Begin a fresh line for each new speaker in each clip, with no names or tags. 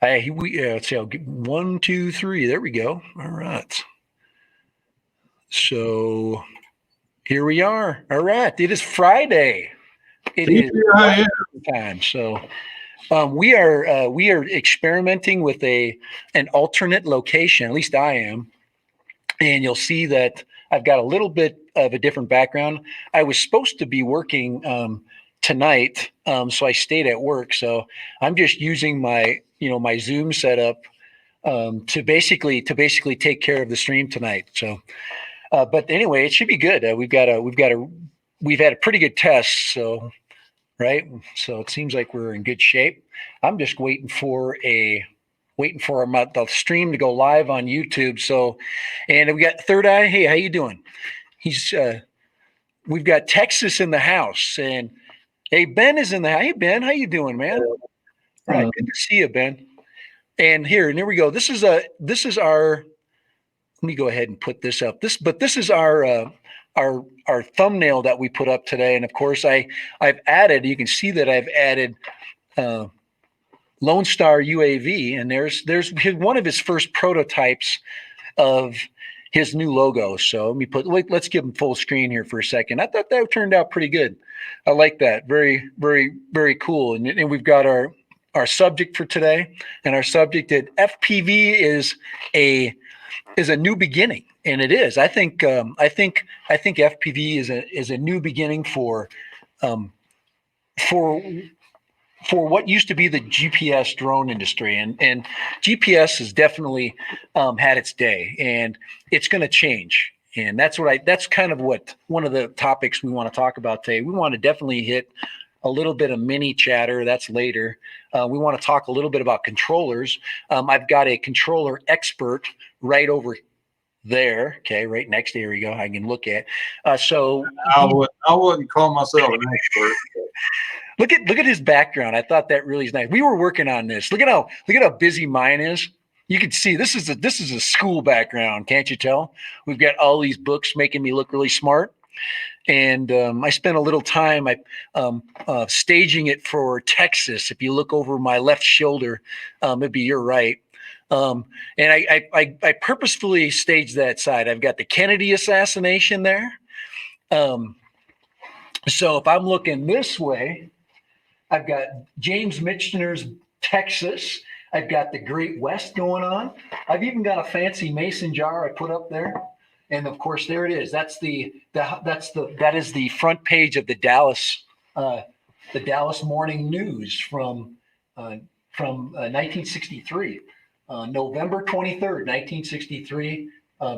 Let's see, I'll get 1, 2, 3. There we go. All right. So here we are. All right. It is Friday. It is time. So we are experimenting with an alternate location. At least I am. And you'll see that I've got a little bit of a different background. I was supposed to be working tonight, so I stayed at work. So I'm just using my Zoom setup to basically take care of the stream tonight. So, but anyway, it should be good. We've had a pretty good test. So, right. So it seems like we're in good shape. I'm just waiting for the stream to go live on YouTube. So, and we got Third Eye. Hey, how you doing? We've got Texas in the house, and hey, Ben is in the house. Hey, Ben, how you doing, man? All right, good to see you, Ben. And here we go. This is our. Let me go ahead and put this up. This is our thumbnail that we put up today, and of course I've added. You can see that I've added. Lone Star UAV, and there's one of his first prototypes of his new logo. So let's give him full screen here for a second. I thought that turned out pretty good. I like that. Very, very, very cool. And we've got our subject for today, and our subject at FPV is a new beginning, and it is. I think FPV is a new beginning for what used to be the GPS drone industry, and GPS has definitely had its day, and it's going to change. And that's kind of what one of the topics we want to talk about today. We want to definitely hit a little bit of mini chatter. That's later. We want to talk a little bit about controllers. I've got a controller expert right over there. Okay, right next to here we go. I can look at. So
I wouldn't call myself an expert.
Look at his background. I thought that really is nice. We were working on this. Look at how busy mine is. You can see this is a school background. Can't you tell? We've got all these books making me look really smart. And I spent a little time staging it for Texas. If you look over my left shoulder, it'd be your right. And I purposefully staged that side. I've got the Kennedy assassination there. So if I'm looking this way, I've got James Michener's Texas. I've got the Great West going on. I've even got a fancy mason jar I put up there. And of course, there it is. That is the front page of the Dallas Morning News from 1963, November 23rd, 1963.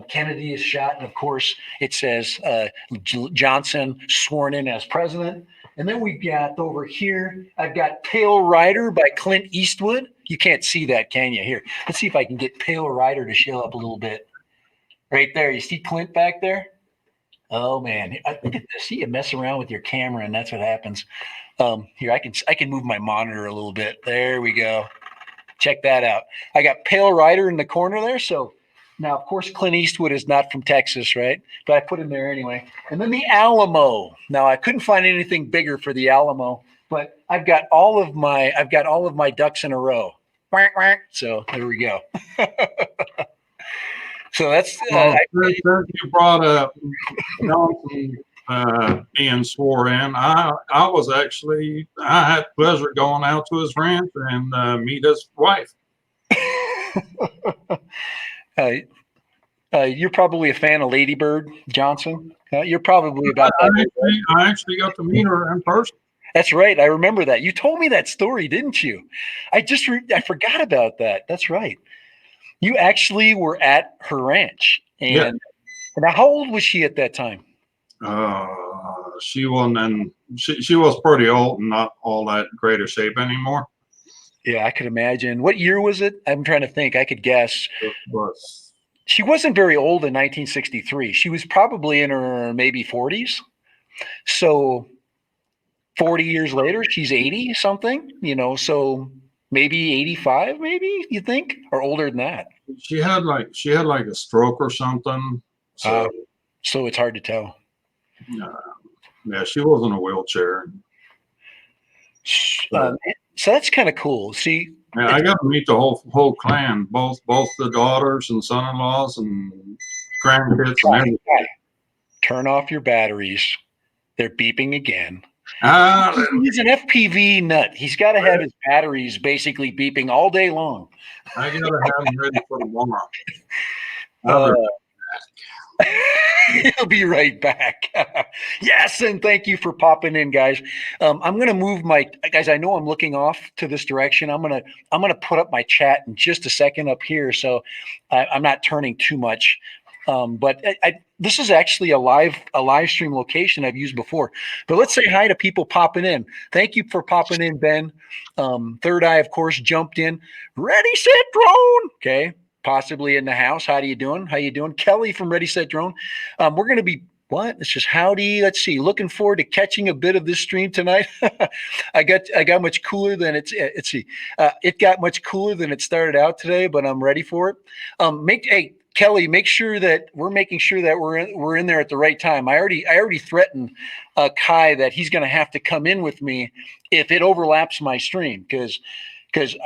Kennedy is shot, and of course, it says Johnson sworn in as president. And then we've got over here, I've got Pale Rider by Clint Eastwood. You can't see that, can you? Here, let's see if I can get Pale Rider to show up a little bit. Right there, you see Clint back there? Oh man, look at this. See, you mess around with your camera, and that's what happens. Here, I can move my monitor a little bit. There we go. Check that out. I got Pale Rider in the corner there. So now, of course, Clint Eastwood is not from Texas, right? But I put him there anyway. And then the Alamo. Now, I couldn't find anything bigger for the Alamo, but I've got all of my ducks in a row. So there we go. So that's
you brought up Johnson being sworn in. I had the pleasure of going out to his ranch and meet his wife.
You're probably a fan of Lady Bird Johnson. You're probably about
that. I actually got to meet her in person.
That's right. I remember that. You told me that story, didn't you? I forgot about that. That's right. You actually were at her ranch. And now, how old was she at that time?
She wasn't. She was pretty old and not all that great a shape anymore.
Yeah, I could imagine. What year was it? I'm trying to think. I could guess. She wasn't very old in 1963. She was probably in her maybe 40s. So 40 years later, she's 80 something, so maybe 85, maybe you think, or older than that.
She had like a stroke or something. So
it's hard to tell.
Yeah, she was in a wheelchair.
So that's kind of cool. See,
Yeah, I got to meet the whole clan, both the daughters and son-in-laws and grandkids and everything.
Turn off your batteries. They're beeping again.
Ah,
He's an FPV nut. He's got to have his batteries basically beeping all day long.
I got to have them ready for tomorrow.
He'll be right back. Yes, and thank you for popping in, guys. I'm gonna move my guys. I know I'm looking off to this direction. I'm gonna put up my chat in just a second up here, so I'm not turning too much. But this is actually a live stream location I've used before. But let's say hi to people popping in. Thank you for popping in, Ben. Third Eye, of course, jumped in. Ready, set, drone. Okay. Possibly in the house. How you doing? How you doing? Kelly from Ready Set Drone. We're going to be what? It's just howdy. Let's see. Looking forward to catching a bit of this stream tonight. I got much cooler than it got much cooler than it started out today, but I'm ready for it. Hey Kelly, make sure that we're in there at the right time. I already threatened Kai that he's going to have to come in with me if it overlaps my stream because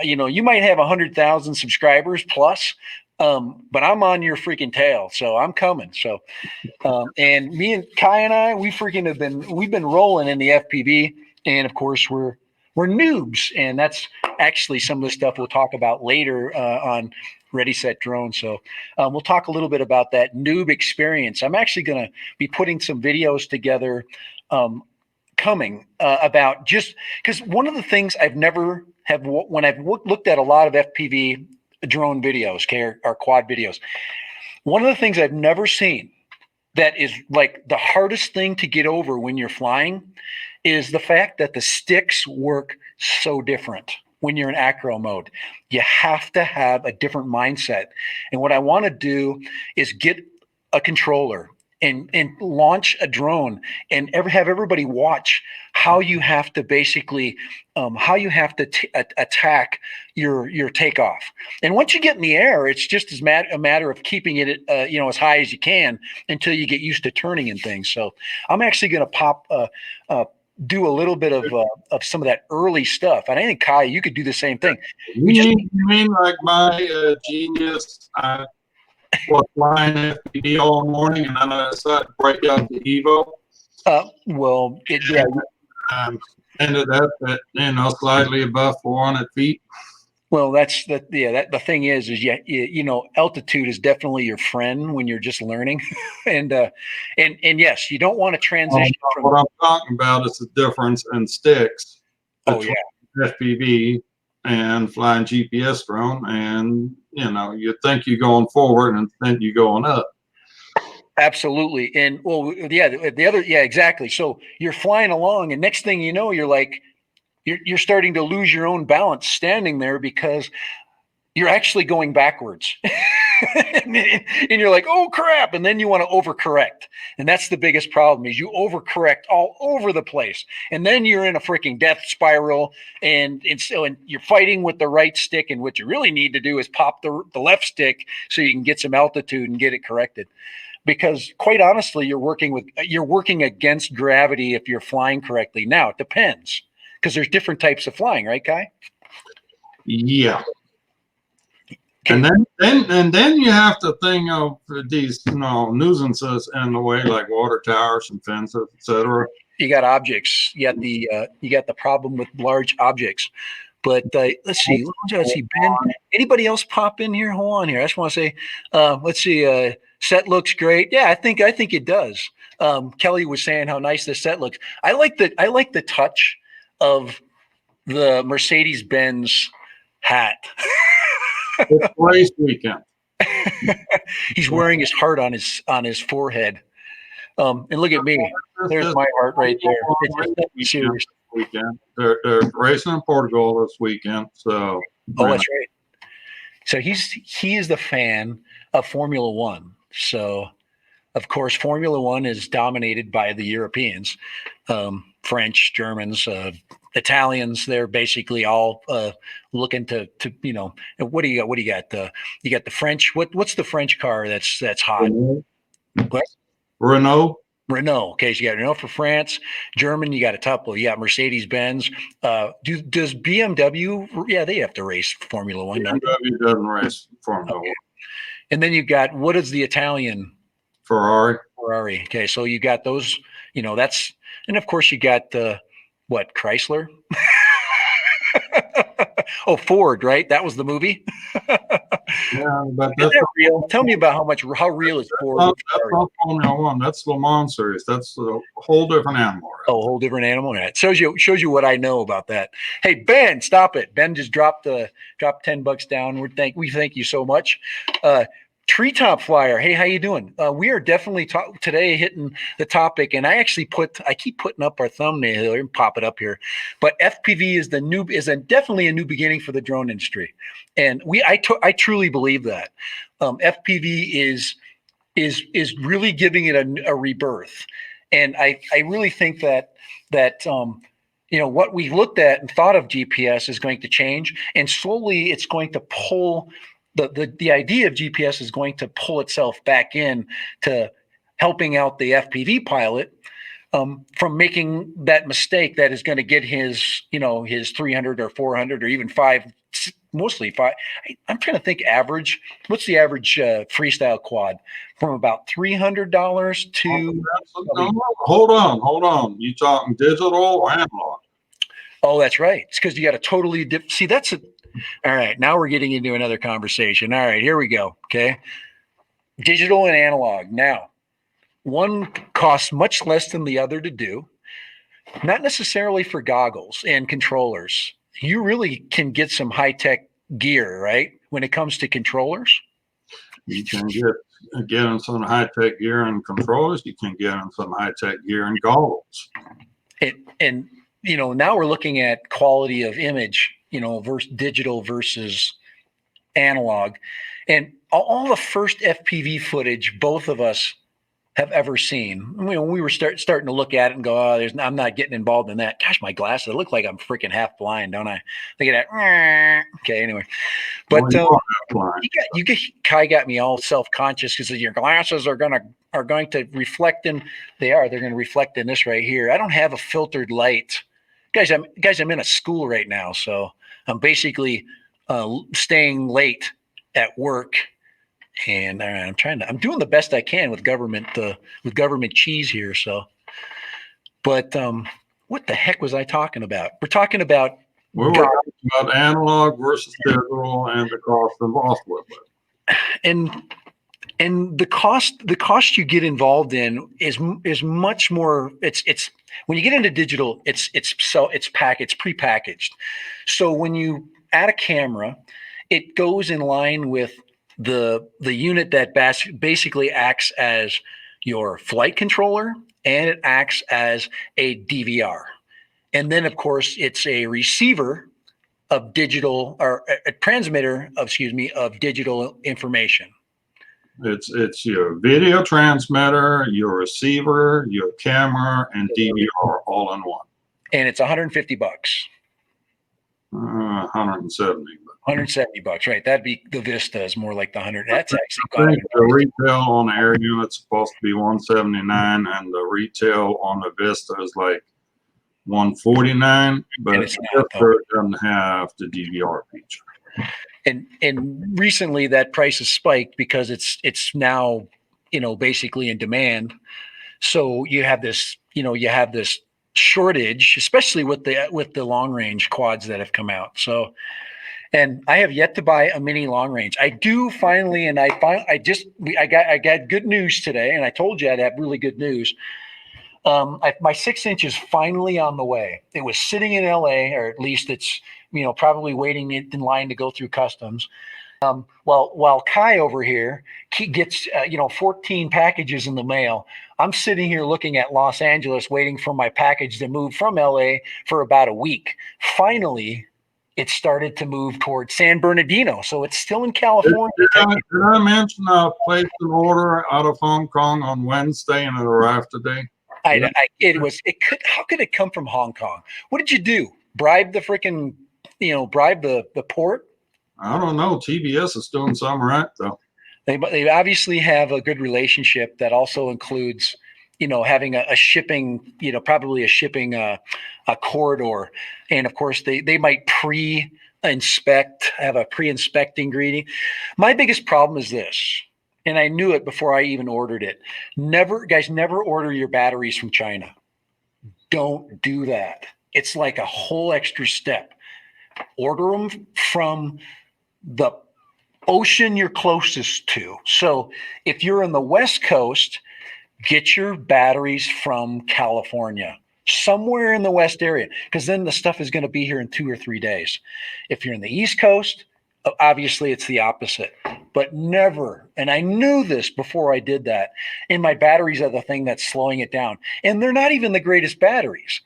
you might have 100,000 subscribers plus, but I'm on your freaking tail, so I'm coming. So, and me and Kai and I, we've been rolling in the FPV, and of course we're noobs, and that's actually some of the stuff we'll talk about later on Ready Set Drone. So we'll talk a little bit about that noob experience. I'm actually going to be putting some videos together coming about just because one of the things I've never have when I've looked at a lot of FPV drone videos, or quad videos, one of the things I've never seen that is like the hardest thing to get over when you're flying is the fact that the sticks work so different when you're in acro mode. You have to have a different mindset. And what I want to do is get a controller and launch a drone and have everybody watch how you have to basically attack your takeoff. And once you get in the air, it's just a matter of keeping it as high as you can until you get used to turning and things. So I'm actually going to do a little bit of some of that early stuff. And I think Kai, you could do the same thing.
You mean like my genius? Was flying FPV all morning, and then I decided to break out the Evo. Ended up at slightly above 400 feet.
Well, the thing is altitude is definitely your friend when you're just learning, and yes, you don't want to transition.
What I'm talking about is the difference in sticks between FPV and flying GPS drone, and you think you're going forward and think you're going up.
Absolutely. And exactly. So you're flying along, and next thing you know, you're starting to lose your own balance standing there because you're actually going backwards. And you're like, oh crap. And then you want to overcorrect. And that's the biggest problem is you overcorrect all over the place. And then you're in a freaking death spiral and you're fighting with the right stick. And what you really need to do is pop the left stick so you can get some altitude and get it corrected. Because quite honestly, you're working against gravity if you're flying correctly. Now it depends because there's different types of flying, right, Kai?
Yeah. And then you have to think of these nuisances in the way like water towers and fences, etc.
You got objects. You got the problem with large objects. But let's see. Ben. Anybody else pop in here? Hold on here. I just want to say, let's see. Set looks great. Yeah, I think it does. Kelly was saying how nice this set looks. I like the touch of the Mercedes-Benz hat.
It's race weekend.
He's wearing his heart on his forehead. And look at me. There's my heart right there. It's serious.
Weekend. They're racing in Portugal this weekend. So
that's right. So he is the fan of Formula One. So of course Formula One is dominated by the Europeans, French, Germans, Italians. They're basically all looking to what do you got? What do you got? You got the French. What's the French car that's hot?
Renault.
Renault. Okay, so you got Renault for France, German. You got a couple. You got Mercedes Benz. Does BMW? Yeah, they have to race Formula One. Don't they?
BMW doesn't race Formula
Okay.
One.
And then you've got what is the Italian
Ferrari.
Ferrari? Okay, so you got those. That's, and of course you got the what Chrysler. Oh, Ford, right? That was the movie.
Yeah, but
Is
that's
that real? Tell me about how real is Ford?
that's not Formula One. That's Le Mans series. That's a whole different animal. Right?
Oh, a whole different animal. That shows you what I know about that. Hey, Ben, stop it. Ben just dropped $10 down. We thank you so much. Treetop Flyer. Hey, how you doing? We are definitely today hitting the topic, and I keep putting up our thumbnail here and pop it up here. But FPV is definitely a new beginning for the drone industry, and I truly believe that FPV is really giving it a rebirth, and I really think that what we looked at and thought of GPS is going to change, and slowly it's going to pull the idea of GPS is going to pull itself back in to helping out the FPV pilot from making that mistake that is going to get his 300 or 400 or even mostly five. I'm trying to think average. What's the average freestyle quad from about $300 to?
Hold on. You talking digital or analog?
Oh, that's right. It's because you got a totally see. All right. Now we're getting into another conversation. All right, here we go. Okay, digital and analog. Now, one costs much less than the other to do. Not necessarily for goggles and controllers. You really can get some high-tech gear, right? When it comes to controllers.
You can get in some high-tech gear and controllers. You can get in some high-tech gear and goggles.
And now we're looking at quality of image, versus digital versus analog. And all the first FPV footage both of us have ever seen. We were starting to look at it and go, oh, I'm not getting involved in that. Gosh, my glasses, I look like I'm freaking half blind, don't I? Look at that. Okay, anyway. But Kai got me all self-conscious because your glasses are going to reflect in. They're going to reflect in this right here. I don't have a filtered light. Guys, I'm in a school right now, so I'm basically staying late at work. And I'm doing the best I can with government cheese here. So, but what the heck was I talking about? We're talking about
analog versus digital and the cost involved with it.
And the cost you get involved in is much more. It's when you get into digital, it's prepackaged. So when you add a camera, it goes in line with the unit that basically acts as your flight controller, and it acts as a DVR. And then, of course, it's a receiver of digital, or a transmitter of digital information.
It's your video transmitter, your receiver, your camera, and DVR all in one.
And it's $150.
170.
$170, right? That'd be the Vista is more like the 100. That's actually
I think the retail on the air unit's supposed to be 179, and the retail on the Vista is like 149, but it doesn't have the DVR feature.
And recently that price has spiked because it's now basically in demand. So you have this shortage, especially with the long range quads that have come out. So, and I have yet to buy a mini long range. I do finally, and I got good news today, and I told you I'd have really good news. My 6-inch is finally on the way. It was sitting in LA, or at least it's probably waiting in line to go through customs. While Kai over here gets 14 packages in the mail, I'm sitting here looking at Los Angeles, waiting for my package to move from LA for about a week. Finally, it started to move towards San Bernardino, so it's still in California.
Did I mention I placed an order out of Hong Kong on Wednesday and it arrived today?
How could it come from Hong Kong? What did you do? Bribe the freaking, bribe the port?
I don't know. TBS is doing something right though.
They obviously have a good relationship that also includes, having a shipping, probably a shipping a corridor. And of course, they might have a pre-inspect ingredient. My biggest problem is this, and I knew it before I even ordered it. Never order your batteries from China. Don't do that. It's like a whole extra step. Order them from the ocean you're closest to. So if you're in the West Coast, get your batteries from California, somewhere in the West area, because then the stuff is going to be here in 2 or 3 days. If you're in the East Coast, obviously it's the opposite. But never, and I knew this before I did that, and my batteries are the thing that's slowing it down. And they're not even the greatest batteries.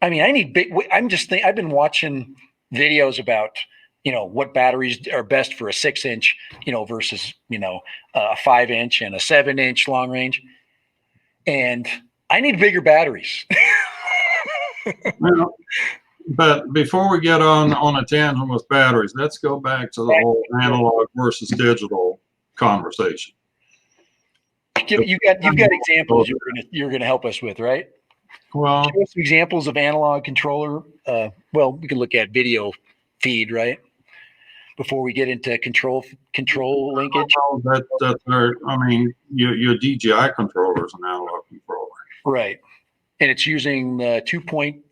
I mean, I need big, I've been watching videos about, what batteries are best for a 6-inch, versus, a 5-inch and a 7-inch long range. And I need bigger batteries.
Well, but before we get on a tangent with batteries, let's go back to the whole analog versus digital conversation.
You've got examples you're gonna help us with, right?
Well,
Show us some examples of analog controller. Well, we can look at video feed, right? Before we get into control linkage.
Your DJI controller is an analog controller.
Right. And it's using the 2.4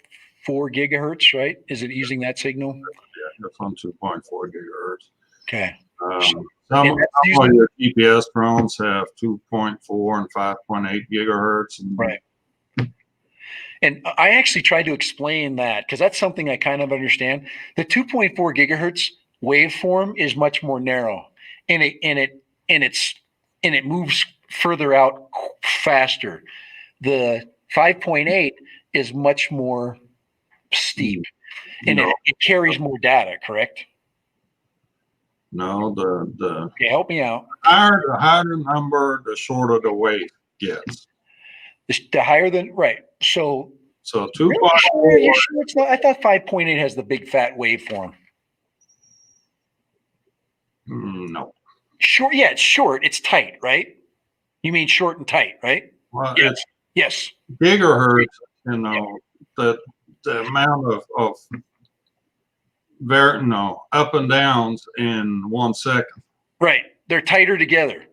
gigahertz, right? Is it using that signal?
Yeah, it's on 2.4 gigahertz.
Okay.
Some of your GPS drones have 2.4 and 5.8 gigahertz.
Right. And I actually tried to explain that because that's something I kind of understand. The 2.4 gigahertz waveform is much more narrow, and it moves further out faster. The 5.8 is much more steep, and it carries more data. Correct?
No,
Okay, help me out.
The higher the number, the shorter the wave gets.
The higher than right. So
2.4.
You're sure it's not? I thought 5.8 has the big fat waveform.
No.
Short, yeah, it's short. It's tight, right? You mean short and tight, right?
Well,
yes.
Gigahertz. The amount of up and downs in 1 second.
Right. They're tighter together.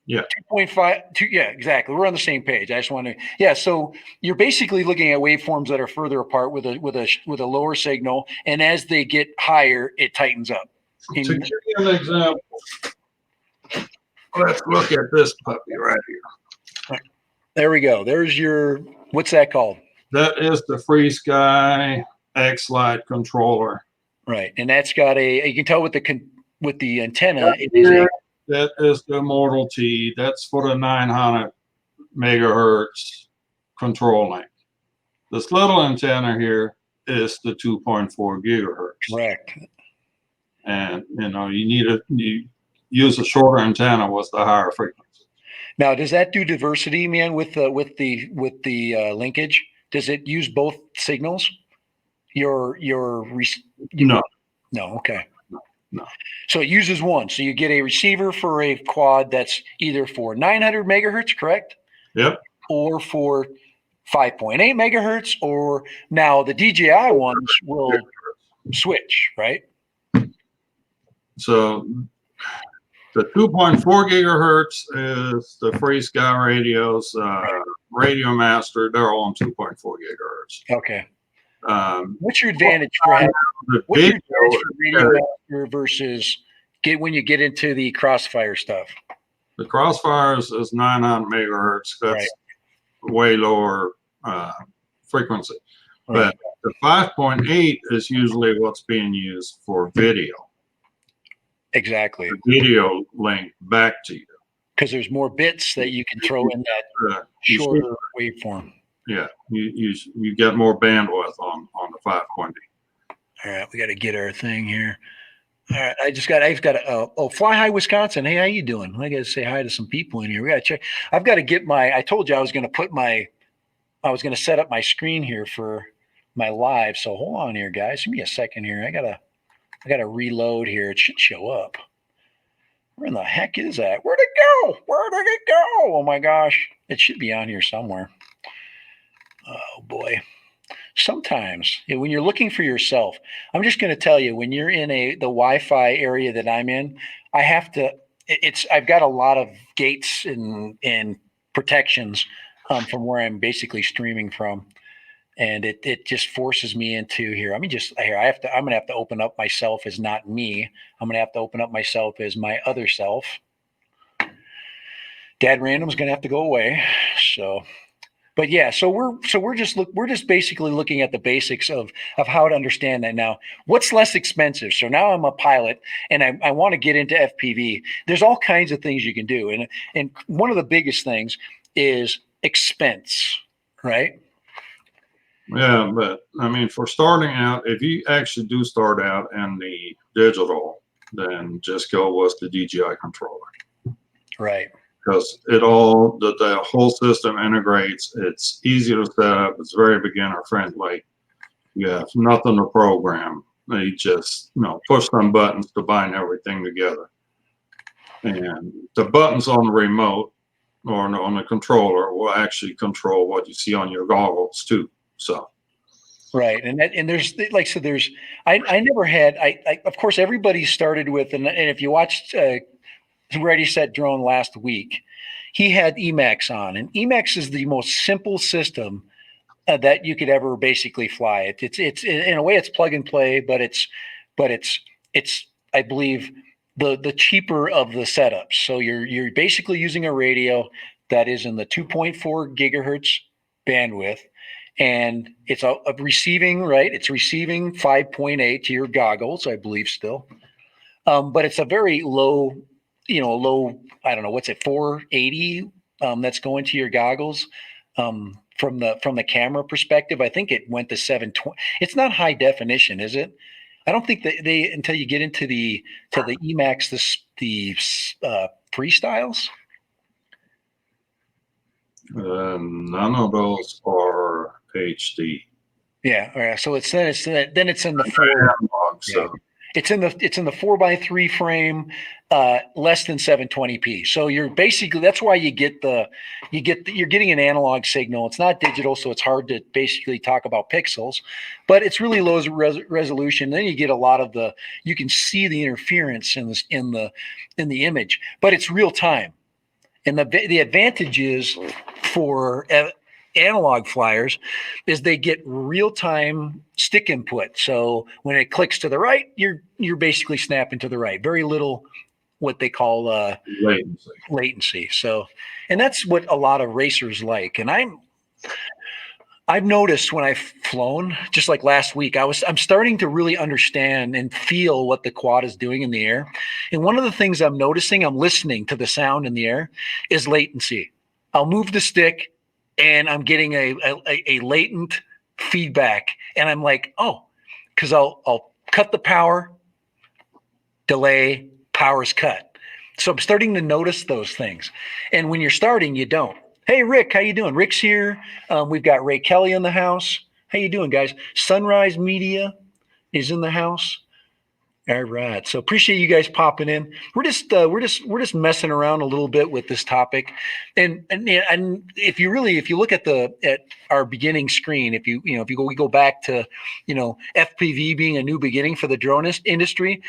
Yeah.
2.5. Yeah, exactly. We're on the same page. I just want to. Yeah. So you're basically looking at waveforms that are further apart with a lower signal, and as they get higher, it tightens up.
To give you an example, let's look at this puppy right here.
There we go. There's your. What's that called?
That is the FreeSky X-Lite controller.
Right, and that's got you can tell with the antenna. It is
that is the Immortal T. That's for the 900 megahertz control link. This little antenna here is the 2.4 gigahertz.
Correct.
And you use a shorter antenna with the higher frequency.
Now, does that do diversity, man? With the linkage, does it use both signals?
No.
Okay.
No.
So it uses one. So you get a receiver for a quad that's either for 900 megahertz, correct?
Yep.
Or for 5.8 megahertz, or now the DJI ones will switch, right?
So the 2.4 gigahertz is the FreeSky radios, Radio Master. They're all on 2.4 gigahertz.
Okay. What's your advantage for
Radio
Master versus when you get into the Crossfire stuff?
The Crossfire is 900 megahertz. That's way lower frequency. Right. But the 5.8 is usually what's being used for video.
Exactly.
The video link back to you.
Because there's more bits that you can throw in that shorter waveform.
Yeah, you get more bandwidth on the 5.8.
All right, we got to get our thing here. All right, I've got to Fly High Wisconsin. Hey, how you doing? I got to say hi to some people in here. We got to check. I've got to get I told you I was going to set up my screen here for my live. So hold on here, guys. Give me a second here. I gotta reload here. It should show up. Where in the heck is that? Where'd it go? Where did it go? Oh my gosh. It should be on here somewhere. Oh boy. Sometimes when you're looking for yourself, I'm just going to tell you, when you're in the Wi-Fi area that I'm in, I have to, I've got a lot of gates and protections from where I'm basically streaming from. And it just forces me into here. I mean, just here, I'm going to have to open up myself as not me. I'm going to have to open up myself as my other self. Dad Random's going to have to go away. So, but yeah, so we're just basically looking at the basics of how to understand that now. What's less expensive? So now I'm a pilot and I want to get into FPV. There's all kinds of things you can do, and one of the biggest things is expense, right?
Yeah, but I mean, for starting out, if you actually do start out in the digital, then just go with the DJI controller.
Right.
Because the whole system integrates. It's easy to set up. It's very beginner friendly. You have nothing to program. You just push some buttons to bind everything together. And the buttons on the remote or on the controller will actually control what you see on your goggles too. So.
Right. And there's like, so there's, I never had, of course, everybody started with, and if you watched Ready Set Drone last week, he had Emax on, and Emax is the most simple system that you could ever basically fly. It's in a way it's plug and play, but it's I believe the cheaper of the setups. So you're basically using a radio that is in the 2.4 gigahertz bandwidth, and it's a receiving, right. It's receiving 5.8 to your goggles, I believe still, but it's a very low, low. I don't know what's it, 480 that's going to your goggles. From the camera perspective, I think it went to 720. It's not high definition, is it? I don't think that they until you get into the Emax the freestyles.
None of those are HD.
Yeah, all right. So then it's in the
Analog,
yeah.
so.
It's in the 4x3 frame, less than 720p. So you're basically, that's why you're getting an analog signal. It's not digital, so it's hard to basically talk about pixels, but it's really low resolution. Then you get a lot of you can see the interference in the image, but it's real time. And the advantage is for analog flyers is they get real-time stick input. So when it clicks to the right, you're basically snapping to the right. Very little what they call latency. So, and that's what a lot of racers like. And I've noticed when I've flown, just like last week, I'm starting to really understand and feel what the quad is doing in the air. And one of the things I'm noticing, I'm listening to the sound in the air, is latency. I'll move the stick and I'm getting a latent feedback. And I'm like, oh, because I'll cut the power, delay, power's cut. So I'm starting to notice those things. And when you're starting, you don't. Hey, Rick, how you doing? Rick's here. We've got Ray Kelly in the house. How you doing, guys? Sunrise Media is in the house. All right. So appreciate you guys popping in. We're just messing around a little bit with this topic, and if you look at our beginning screen, we go back to FPV being a new beginning for the drone industry,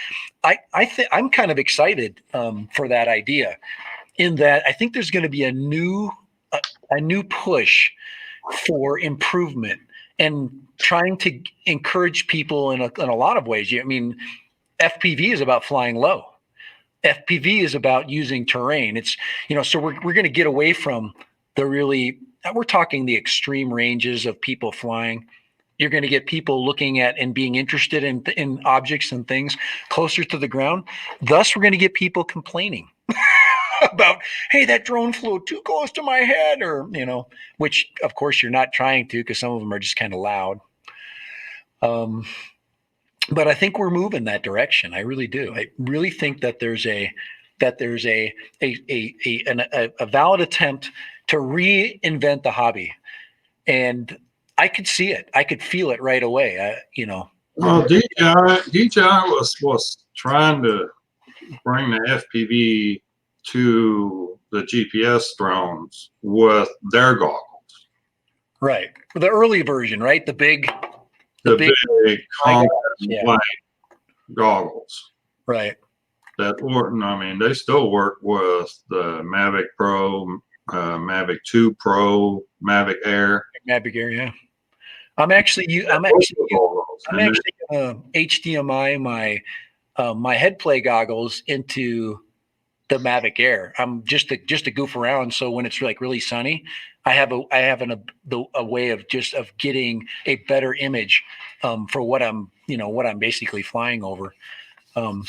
I'm kind of excited for that idea, in that I think there's going to be a new push for improvement and trying to encourage people in a lot of ways. I mean, FPV is about flying low. FPV is about using terrain. It's, so we're going to get away from we're talking the extreme ranges of people flying. You're going to get people looking at and being interested in objects and things closer to the ground. Thus, we're going to get people complaining about, hey, that drone flew too close to my head, or, which of course you're not trying to, because some of them are just kind of loud. But I think we're moving that direction. I really do. I really think that there's a valid attempt to reinvent the hobby, and I could see it. I could feel it right away.
Well, DJI was trying to bring the FPV to the GPS drones with their goggles.
Right. The early version, right? The big
Big compact
yeah.
white goggles.
Right.
That work. I mean, they still work with the Mavic Pro, Mavic 2 Pro, Mavic Air.
Mavic Air, yeah. I'm actually gonna HDMI my head play goggles into the Mavic Air. I'm just to goof around. So when it's like really sunny, I have a way of getting a better image for what I'm basically flying over.
And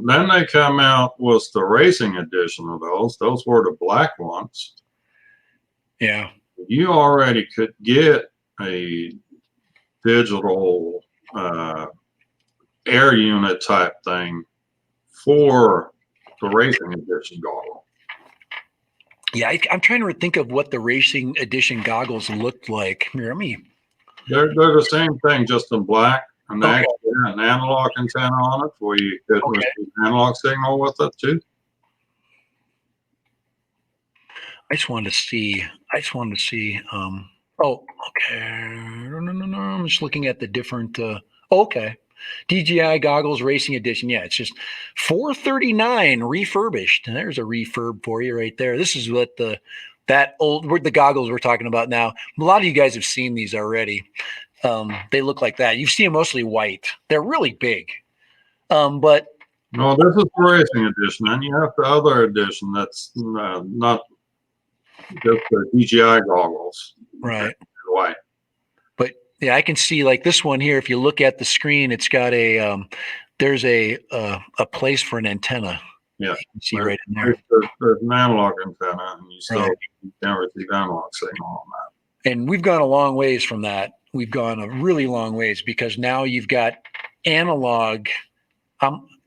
then they come out with the racing edition of those. Those were the black ones.
Yeah.
You already could get a digital air unit type thing for the racing edition goggle.
Yeah, I'm trying to think of what the racing edition goggles looked like. Here, let me.
They're the same thing, just in black. And they
Okay.
actually had an analog antenna on it where you could receive analog signal with it too.
I just wanted to see. Oh, okay. No. I'm just looking at the different. Okay. DJI goggles racing edition. Yeah, it's just $439 refurbished. And there's a refurb for you right there. This is what the goggles we're talking about now. A lot of you guys have seen these already. They look like that. You see them mostly white. They're really big. But
no, this is the racing edition, and you have the other edition that's not just the DJI goggles,
right.
White.
But yeah, I can see like this one here. If you look at the screen, it's got there's a place for an antenna.
Yeah,
you can see right in there.
There's an analog antenna, and you still can't receive analog signal on that.
And we've gone a long ways from that. We've gone a really long ways because now you've got analog.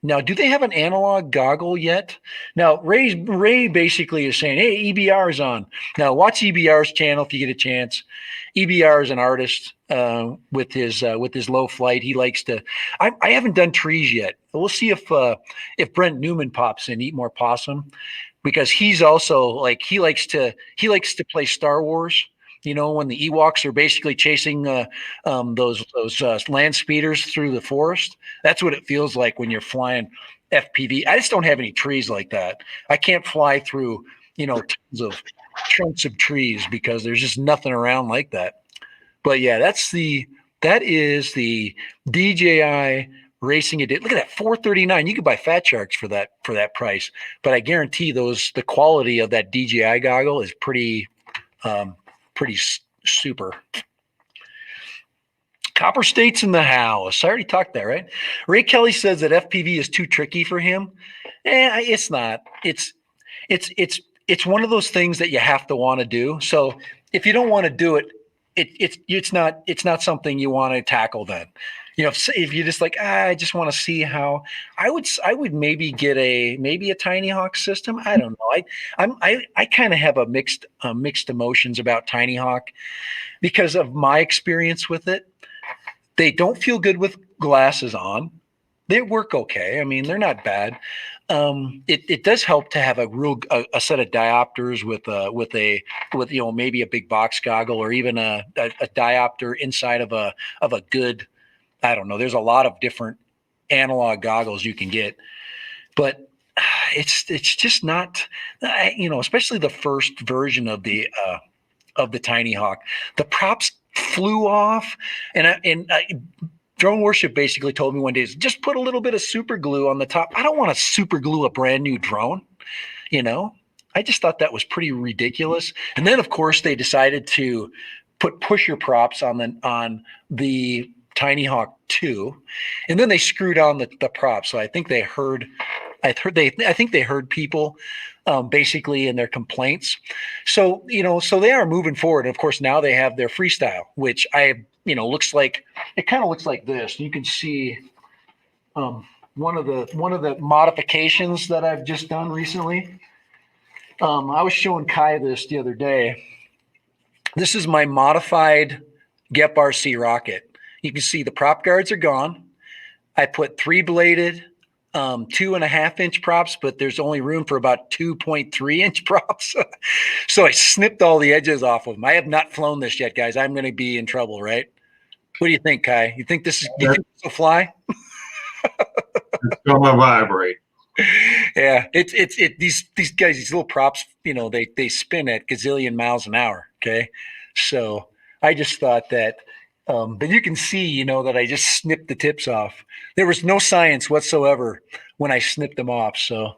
Now, do they have an analog goggle yet? Now, Ray basically is saying, "Hey, EBR is on." Now, watch EBR's channel if you get a chance. EBR is an artist with his low flight. He likes to. I haven't done trees yet. We'll see if Brent Newman pops in, eat more possum, because he's also like he likes to play Star Wars. You know, when the Ewoks are basically chasing those land speeders through the forest. That's what it feels like when you're flying FPV. I just don't have any trees like that. I can't fly through, tons of trunks of trees because there's just nothing around like that. But yeah, that is the DJI racing edition. Look at that, $439. You could buy Fat Sharks for that price. But I guarantee the quality of that DJI goggle is pretty super. Copper State's in the house. I already talked that, right? Ray Kelly says that FPV is too tricky for him. It's not. It's one of those things that you have to want to do. So if you don't want to do it, it's not something you want to tackle then. If you're just like, I just want to see how, I would maybe get a Tiny Hawk system. I don't know. I kind of have a mixed emotions about Tiny Hawk because of my experience with it. They don't feel good with glasses on. They work okay. I mean, they're not bad. It does help to have a set of diopters with maybe a big box goggle or even a diopter inside of a good. I don't know. There's a lot of different analog goggles you can get, but it's just not, especially the first version of the Tiny Hawk. The props flew off, and Drone Worship basically told me one day, just put a little bit of super glue on the top. I don't want to super glue a brand new drone, I just thought that was pretty ridiculous. And then, of course, they decided to put pusher props on the Tiny Hawk 2, and then they screwed on the props. So I think they heard people basically in their complaints. So they are moving forward. And of course, now they have their freestyle, which looks like this. You can see one of the modifications that I've just done recently. I was showing Kai this the other day. This is my modified GEP RC rocket. You can see the prop guards are gone. I put 3-bladed 2.5-inch props, but there's only room for about 2.3-inch props. So I snipped all the edges off of them. I have not flown this yet, guys. I'm going to be in trouble, right? What do you think, Kai? You think this will fly?
It's gonna vibrate.
Yeah, these guys, these little props, they spin at gazillion miles an hour. Okay, so I just thought that, but you can see, that I just snipped the tips off. There was no science whatsoever when I snipped them off. So,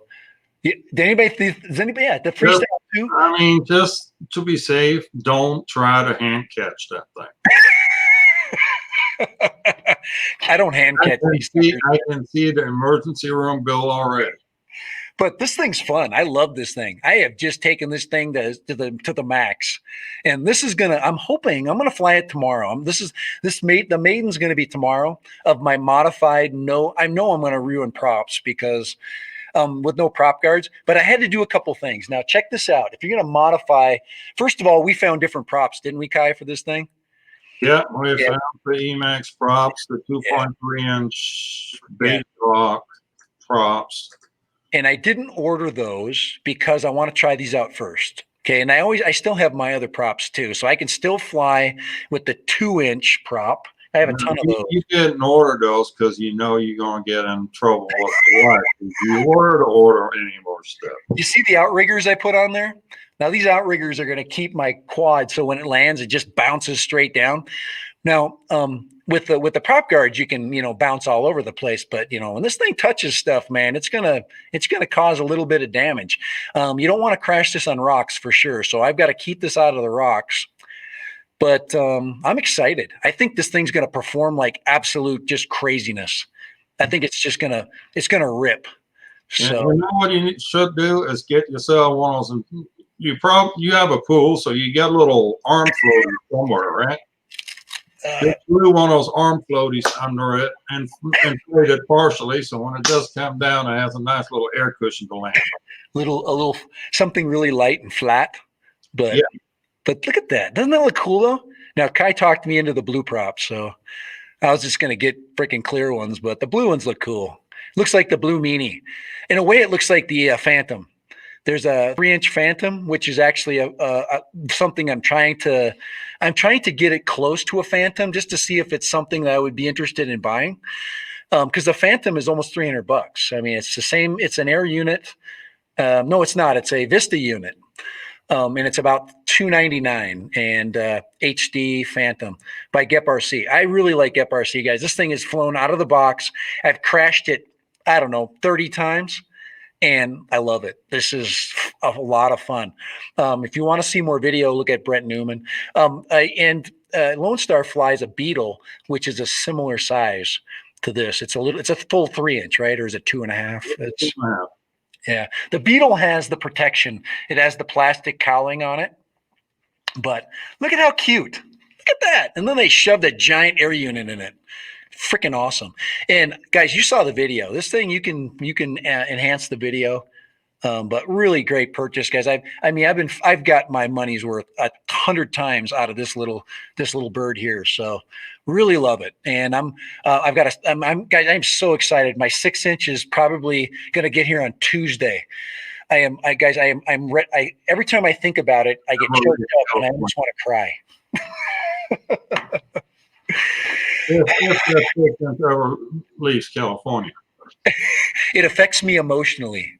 yeah, does anybody, yeah, the freestyle too?
I mean, just to be safe, don't try to hand catch that thing.
I don't hand catch these.
I can see the emergency room bill already.
But this thing's fun. I love this thing. I have just taken this thing to the max, and this is gonna. I'm gonna fly it tomorrow. The maiden's gonna be tomorrow of my modified. No, I know I'm gonna ruin props because with no prop guards. But I had to do a couple things. Now check this out. If you're gonna modify, first of all, we found different props, didn't we, Kai, for this thing?
Yeah, we found the Emax props, the 2.3-inch base rock props.
And I didn't order those because I want to try these out first. Okay. And I still have my other props too. So I can still fly with the 2-inch prop. I have a ton of those.
You didn't order those because you're going to get in trouble with the wife. If you were to order any more stuff.
You see the outriggers I put on there? Now these outriggers are going to keep my quad so when it lands, it just bounces straight down. Now, with the prop guards, you can bounce all over the place, but when this thing touches stuff, man, it's gonna cause a little bit of damage. You don't want to crash this on rocks for sure. So I've got to keep this out of the rocks. But I'm excited. I think this thing's gonna perform like absolute just craziness. I think it's gonna rip. So
what you should do is get yourself one of those. You have a pool, so you get a little arm floater somewhere, right? Just glue one of those arm floaties under it and inflate it partially, so when it does come down, it has a nice little air cushion to land.
A little something really light and flat, but look at that. Doesn't that look cool though? Now Kai talked me into the blue props, so I was just gonna get freaking clear ones, but the blue ones look cool. Looks like the blue meanie. In a way, it looks like the Phantom. There's a 3-inch Phantom, which is actually something I'm trying to get it close to a Phantom just to see if it's something that I would be interested in buying. Because the Phantom is almost $300. I mean, it's the same. It's an air unit. No, it's not. It's a Vista unit. And it's about $299 and HD Phantom by GEP-RC. I really like GEP-RC, guys. This thing is flown out of the box. I've crashed it, I don't know, 30 times. And I love it. This is a lot of fun. If you want to see more video, look at Brent Newman. And Lone Star flies a Beetle, which is a similar size to this. It's a full 3-inch, right? Or is it 2.5? It's yeah. The Beetle has the protection. It has the plastic cowling on it. But look at how cute. Look at that. And then they shoved a giant air unit in it. Freaking awesome. And guys, you saw the video. This thing, you can enhance the video. But really great purchase, guys. I've got my money's worth 100 times out of this little bird here. So really love it. And guys, I'm so excited. My 6-inch is probably going to get here on Tuesday. Every time I think about it, I get choked up and I almost want to cry.
If that ever leaves California.
It affects me emotionally.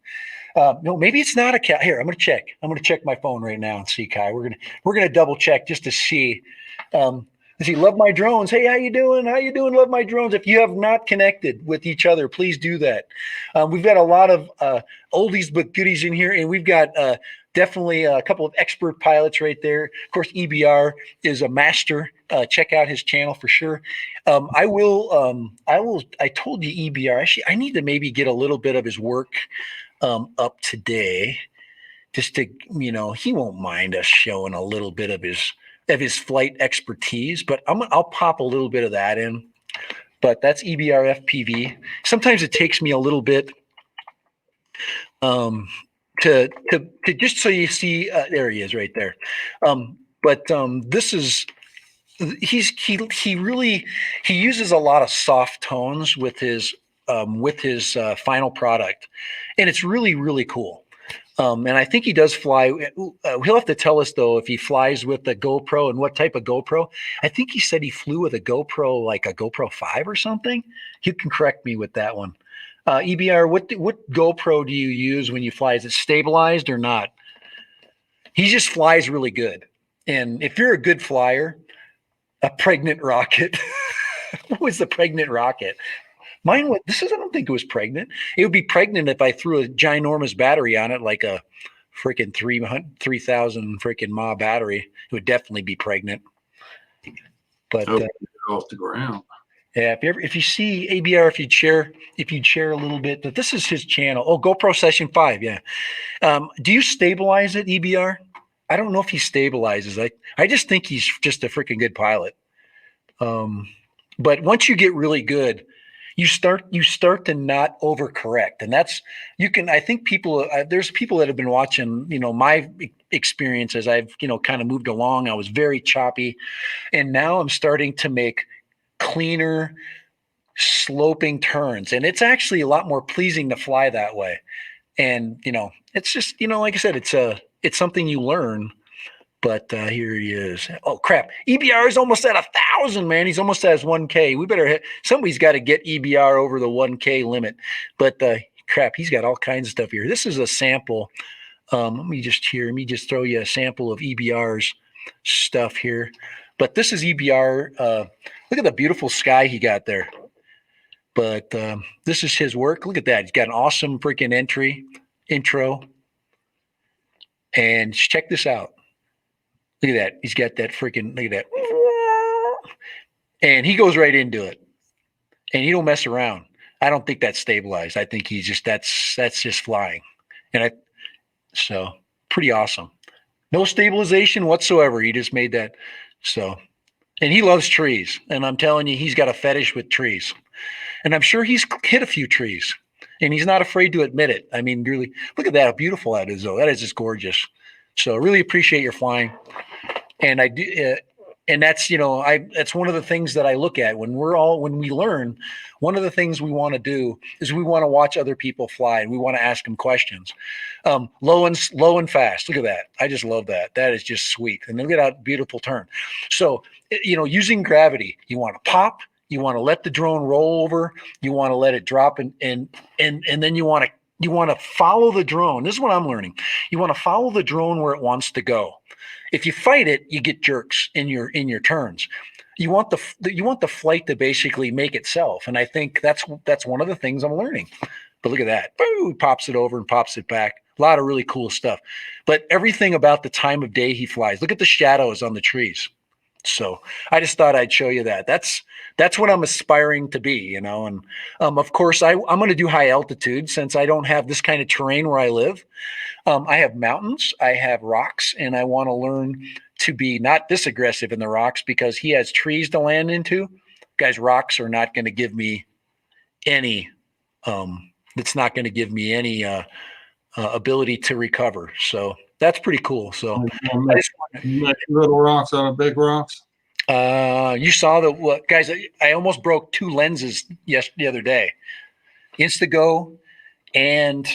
No, maybe it's not a cat. Here, I'm going to check my phone right now and see, Kai. We're gonna double check just to see. Love my drones. Hey, how you doing? How you doing? Love my drones. If you have not connected with each other, please do that. We've got a lot of oldies but goodies in here, and we've got definitely a couple of expert pilots right there. Of course, EBR is a master. Check out his channel for sure. I told you EBR. Actually, I need to maybe get a little bit of his work up today, just to he won't mind us showing a little bit of his flight expertise. But I'll pop a little bit of that in. But that's EBR FPV. Sometimes it takes me a little bit to just so you see. There he is, right there. This is. He uses a lot of soft tones with his with his final product, and it's really, really cool. And I think he does fly. He'll have to tell us though if he flies with the GoPro and what type of GoPro. I think he said he flew with a GoPro, like a GoPro 5 or something. You can correct me with that one. EBR, what GoPro do you use when you fly? Is it stabilized or not? He just flies really good. And if you're a good flyer, a pregnant rocket. What was the pregnant rocket? Mine was, I don't think it was pregnant. It would be pregnant if I threw a ginormous battery on it, like a freaking 3,000 freaking mAh battery. It would definitely be pregnant. But
off the ground.
Yeah, if you see ABR, if you'd share a little bit, that this is his channel. Oh, GoPro Session 5, yeah. Do you stabilize it, EBR? I don't know if he stabilizes. I just think he's just a freaking good pilot. But once you get really good, you start to not overcorrect, and that's I think people there's people that have been watching my experience as I've kind of moved along. I was very choppy, and now I'm starting to make cleaner sloping turns, and it's actually a lot more pleasing to fly that way. And it's just like I said, it's something you learn. But here he is. Oh crap! EBR is almost at 1,000, man. He's almost at his 1K. We better somebody's got to get EBR over the 1K limit. But crap, he's got all kinds of stuff here. This is a sample. Let me just throw you a sample of EBR's stuff here. But this is EBR. Look at the beautiful sky he got there. But this is his work. Look at that. He's got an awesome freaking intro. And check this out. Look at that. He's got that freaking, look at that. And he goes right into it. And he don't mess around. I don't think that's stabilized. I think he's just, that's just flying. So pretty awesome. No stabilization whatsoever. He just made that. So, and he loves trees. And I'm telling you, he's got a fetish with trees. And I'm sure he's hit a few trees. And he's not afraid to admit it. I mean, really, look at that. How beautiful that is, though. That is just gorgeous. So really appreciate your flying. And I do, and that's that's one of the things that I look at when we learn. One of the things we want to do is we want to watch other people fly, and we want to ask them questions. Low and fast. Look at that. I just love that. That is just sweet. And look at that beautiful turn. So using gravity, you want to pop. You want to let the drone roll over. You want to let it drop, and then you want to follow the drone. This is what I'm learning. You want to follow the drone where it wants to go. If you fight it, you get jerks in your turns. You want the flight to basically make itself, and I think that's one of the things I'm learning. But look at that! Boom, pops it over and pops it back. A lot of really cool stuff. But everything about the time of day he flies. Look at the shadows on the trees. So I just thought I'd show you that. That's what I'm aspiring to be, And of course, I'm going to do high altitude since I don't have this kind of terrain where I live. I have mountains, I have rocks, and I want to learn to be not this aggressive in the rocks because he has trees to land into. Guys, rocks are not going to give me any. It's not going to give me any ability to recover. So that's pretty cool. So
make little rocks out of big rocks.
You saw guys. I almost broke 2 lenses the other day. Instago and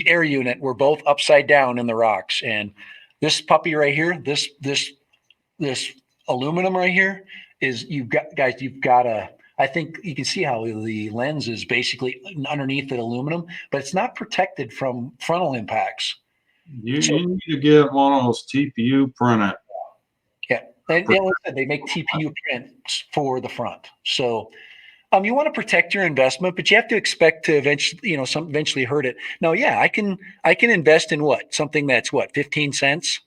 air unit were both upside down in the rocks, and this puppy right here, this aluminum right here is you've got a. I think you can see how the lens is basically underneath the aluminum, but it's not protected from frontal impacts.
You need to get one of those TPU printed.
Yeah, and they make TPU prints for the front. So you want to protect your investment, but you have to expect to eventually hurt it. Now, yeah, I can invest in something that's 15 cents.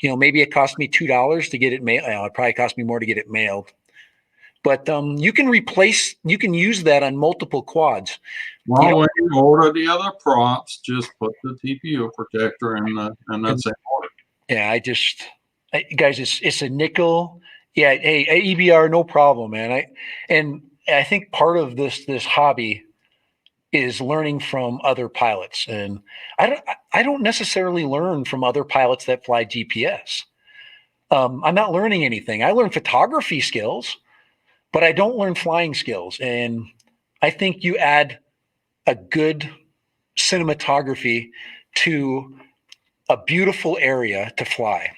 Maybe it cost me $2 to get it mailed. It probably cost me more to get it mailed. But you can use that on multiple quads.
Well, when you order the other props, just put the TPU protector in that same order.
Yeah, guys, it's a nickel. Yeah, hey, EBR, no problem, man. I think part of this hobby is learning from other pilots, and I don't necessarily learn from other pilots that fly GPS. I'm not learning anything. I learn photography skills, but I don't learn flying skills. And I think you add a good cinematography to a beautiful area to fly.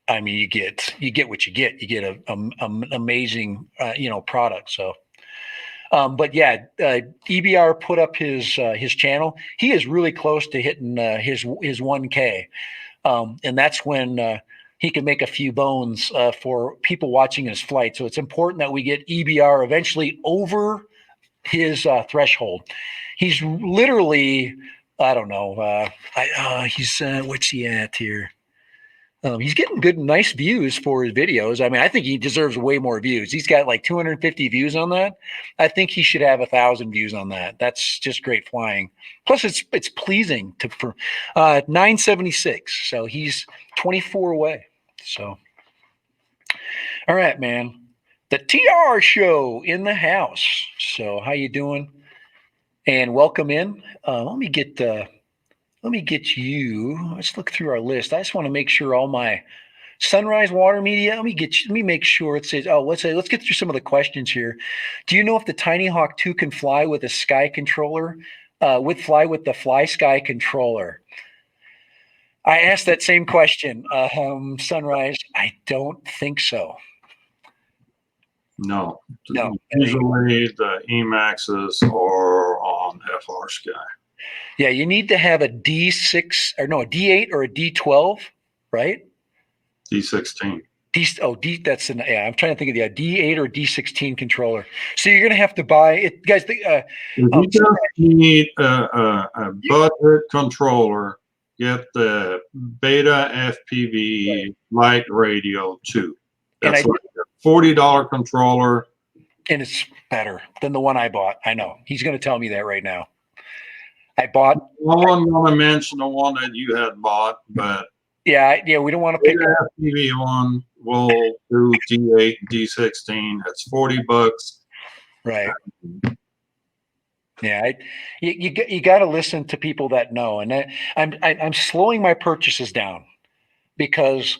I mean, you get what you get. You get an amazing product. So, but yeah, EBR put up his channel. He is really close to hitting his 1K, and that's when he can make a few bones for people watching his flight. So it's important that we get EBR eventually over his threshold. He's literally, I don't know, he's what's he at here? He's getting good, nice views for his videos. I mean, I think he deserves way more views. He's got like 250 views on that. I think he should have 1,000 views on that. That's just great flying. Plus, it's pleasing for 976. So he's 24 away. So, all right, man. The TR show in the house. So, how you doing? And welcome in. Let me get you. Let's look through our list. I just want to make sure all my Sunrise Water Media. Let me make sure it says. Oh, let's get through some of the questions here. Do you know if the Tiny Hawk 2 can fly with a Sky controller? Fly with the Fly Sky controller. I asked that same question. Sunrise. I don't think so.
No.
No.
Usually the Emaxes are on FR Sky.
Yeah, you need to have a D6 or no, a D8 or a D12, right?
D16.
That's I'm trying to think of the D8 or D16 controller. So you're going to have to buy it, guys.
If you just need a budget controller, get the Beta FPV Light Radio 2. That's like a $40 controller.
And it's better than the one I bought. I know. He's going to tell me that right now. I bought.
I wasn't going to mention the one that you had bought, but
yeah, we don't want to pick
the FPV one. Will do D8, D16. That's $40.
Right. Yeah, you got to listen to people that know, and I'm slowing my purchases down because,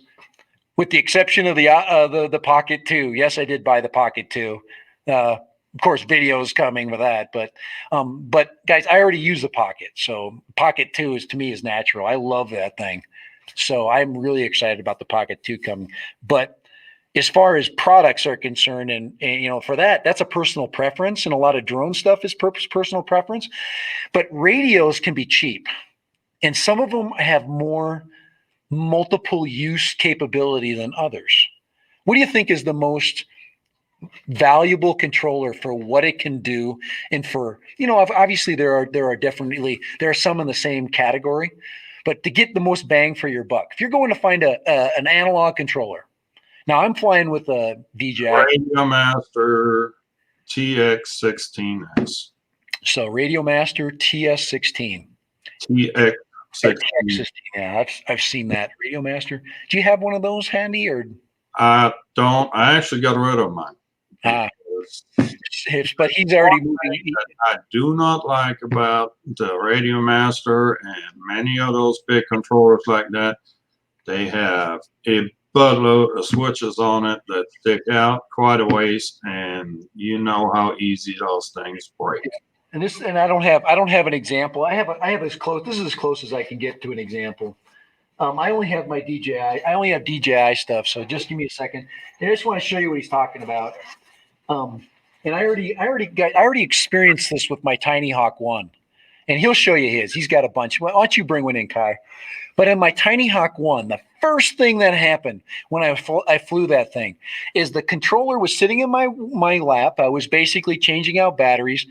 with the exception of the Pocket 2, yes, I did buy the Pocket 2. Of course, videos coming with that, but guys, I already use the Pocket, so Pocket 2 to me is natural. I love that thing, so I'm really excited about the Pocket 2 coming. But as far as products are concerned, and for that's a personal preference, and a lot of drone stuff is personal preference. But radios can be cheap, and some of them have more multiple use capability than others. What do you think is the most valuable controller for what it can do? And for, obviously there are some in the same category, but to get the most bang for your buck, if you're going to find an analog controller. Now I'm flying with a DJI
Radio Master TX16S.
So Radio Master TS16.
TX16.
Yeah, I've seen that Radio Master. Do you have one of those handy, or?
I don't. I actually got rid of mine.
But he's already moving.
I do not like about the Radio Master and many of those big controllers like that. They have a buttload of switches on it that stick out quite a ways, and you know how easy those things break.
And I don't have an example. I have as close. This is as close as I can get to an example. I only have my DJI. I only have DJI stuff. So just give me a second. And I just want to show you what he's talking about. And I already experienced this with my Tiny Hawk 1, and he'll show you his. He's got a bunch. Why don't you bring one in, Kai? But in my Tiny Hawk 1, the first thing that happened when I flew that thing is the controller was sitting in my lap. I was basically changing out batteries.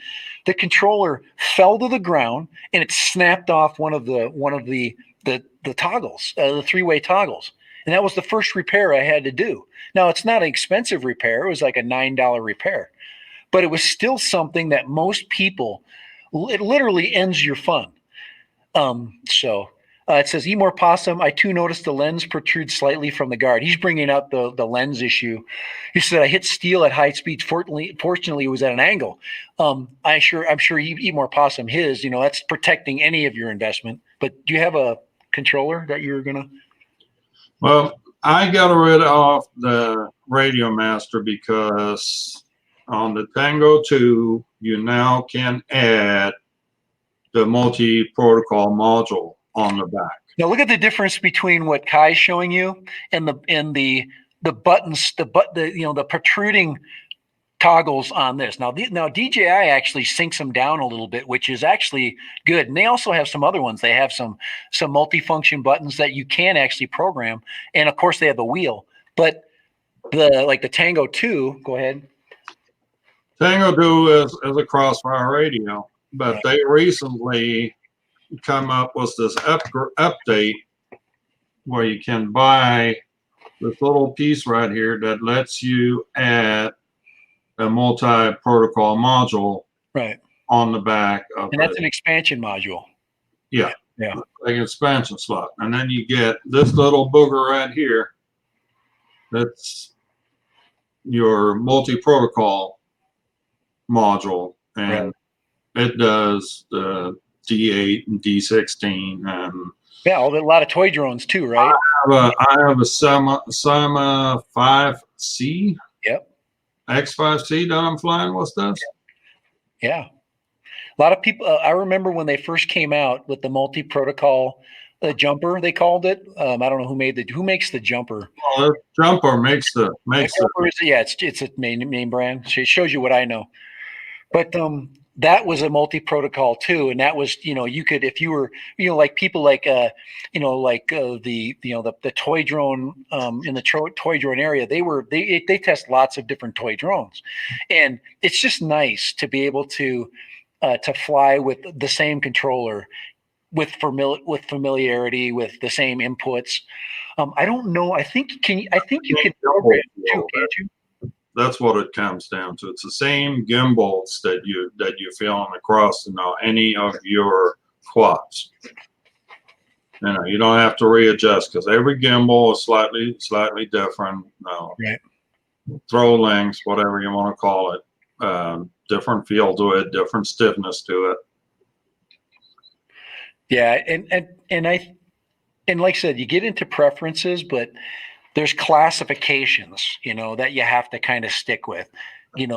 The controller fell to the ground and it snapped off one of the toggles, the three-way toggles. And that was the first repair I had to do. Now, it's not an expensive repair. It was like a $9 repair. But it was still something that most people, it literally ends your fun. It says, Emor Possum, I too noticed the lens protrudes slightly from the guard. He's bringing up the lens issue. He said, I hit steel at high speeds. Fortunately, it was at an angle. I'm sure Emor Possum, that's protecting any of your investment. But do you have a controller that you're going to?
Well, I got rid of the Radio Master because on the Tango 2, you now can add the multi-protocol module on the back.
Now look at the difference between what Kai's showing you and the buttons, the protruding toggles on this. Now DJI actually syncs them down a little bit, which is actually good. And they also have some other ones. They have some multifunction buttons that you can actually program, and of course they have the wheel. But the Tango 2, go ahead.
Tango 2 is a crossfire radio, but they recently come up with this update where you can buy this little piece right here that lets you add a multi-protocol module on the back of
and that's an expansion module.
Yeah, like an expansion slot. And then you get this little booger right here. That's your multi-protocol module, and it does the D8 and D16 and
a lot of toy drones too, right?
I have a Sama 5C.
Yep.
X5C that I'm flying with this.
Yeah. A lot of people, I remember when they first came out with the multi-protocol jumper, they called it. I don't know who makes the jumper.
Well, the jumper makes the
it's a main brand. So it shows you what I know. But that was a multi-protocol too, and that was, you could, if you were, like people like the toy drone in the toy drone area, they test lots of different toy drones, and it's just nice to be able to fly with the same controller, with familiarity, with the same inputs. I don't know. I think you can program too, can't you?
That's what it comes down to. It's the same gimbals that you feel across any of your quads. You don't have to readjust because every gimbal is slightly different. Throw lengths, whatever you want to call it, different feel to it, different stiffness to it.
Yeah, and like I said, you get into preferences, but there's classifications, that you have to kind of stick with,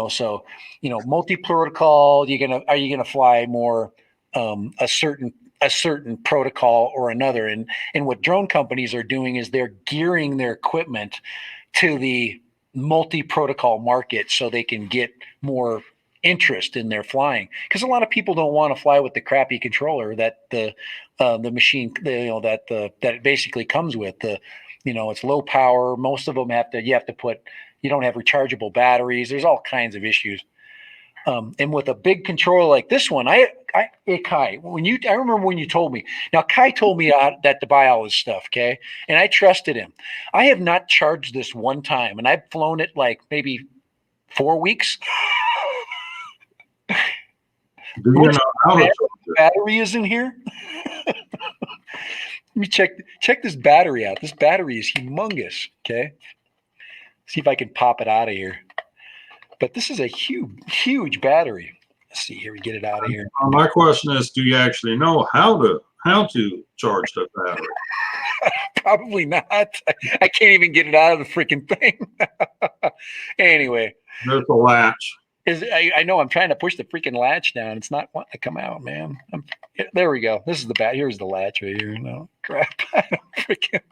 so, multi-protocol, are you gonna fly more a certain protocol or another? And what drone companies are doing is they're gearing their equipment to the multi-protocol market so they can get more interest in their flying, because a lot of people don't want to fly with the crappy controller that the machine that it basically comes with. It's low power. Most of them you don't have rechargeable batteries. There's all kinds of issues. And with a big controller like this one, Kai, I remember when you told me. Now Kai told me that to buy all his stuff, okay, and I trusted him. I have not charged this one time, and I've flown it like maybe 4 weeks.
Do you know how to
battery is in here? Let me check this battery out. This battery is humongous. Okay. See if I can pop it out of here. But this is a huge battery. Let's see here. We get it out of here.
My question is, do you actually know how to charge the battery?
Probably not. I can't even get it out of the freaking thing. Anyway.
There's a latch.
I know I'm trying to push the freaking latch down. It's not wanting to come out, man. There we go. This is the here's the latch right here. No crap. Freaking.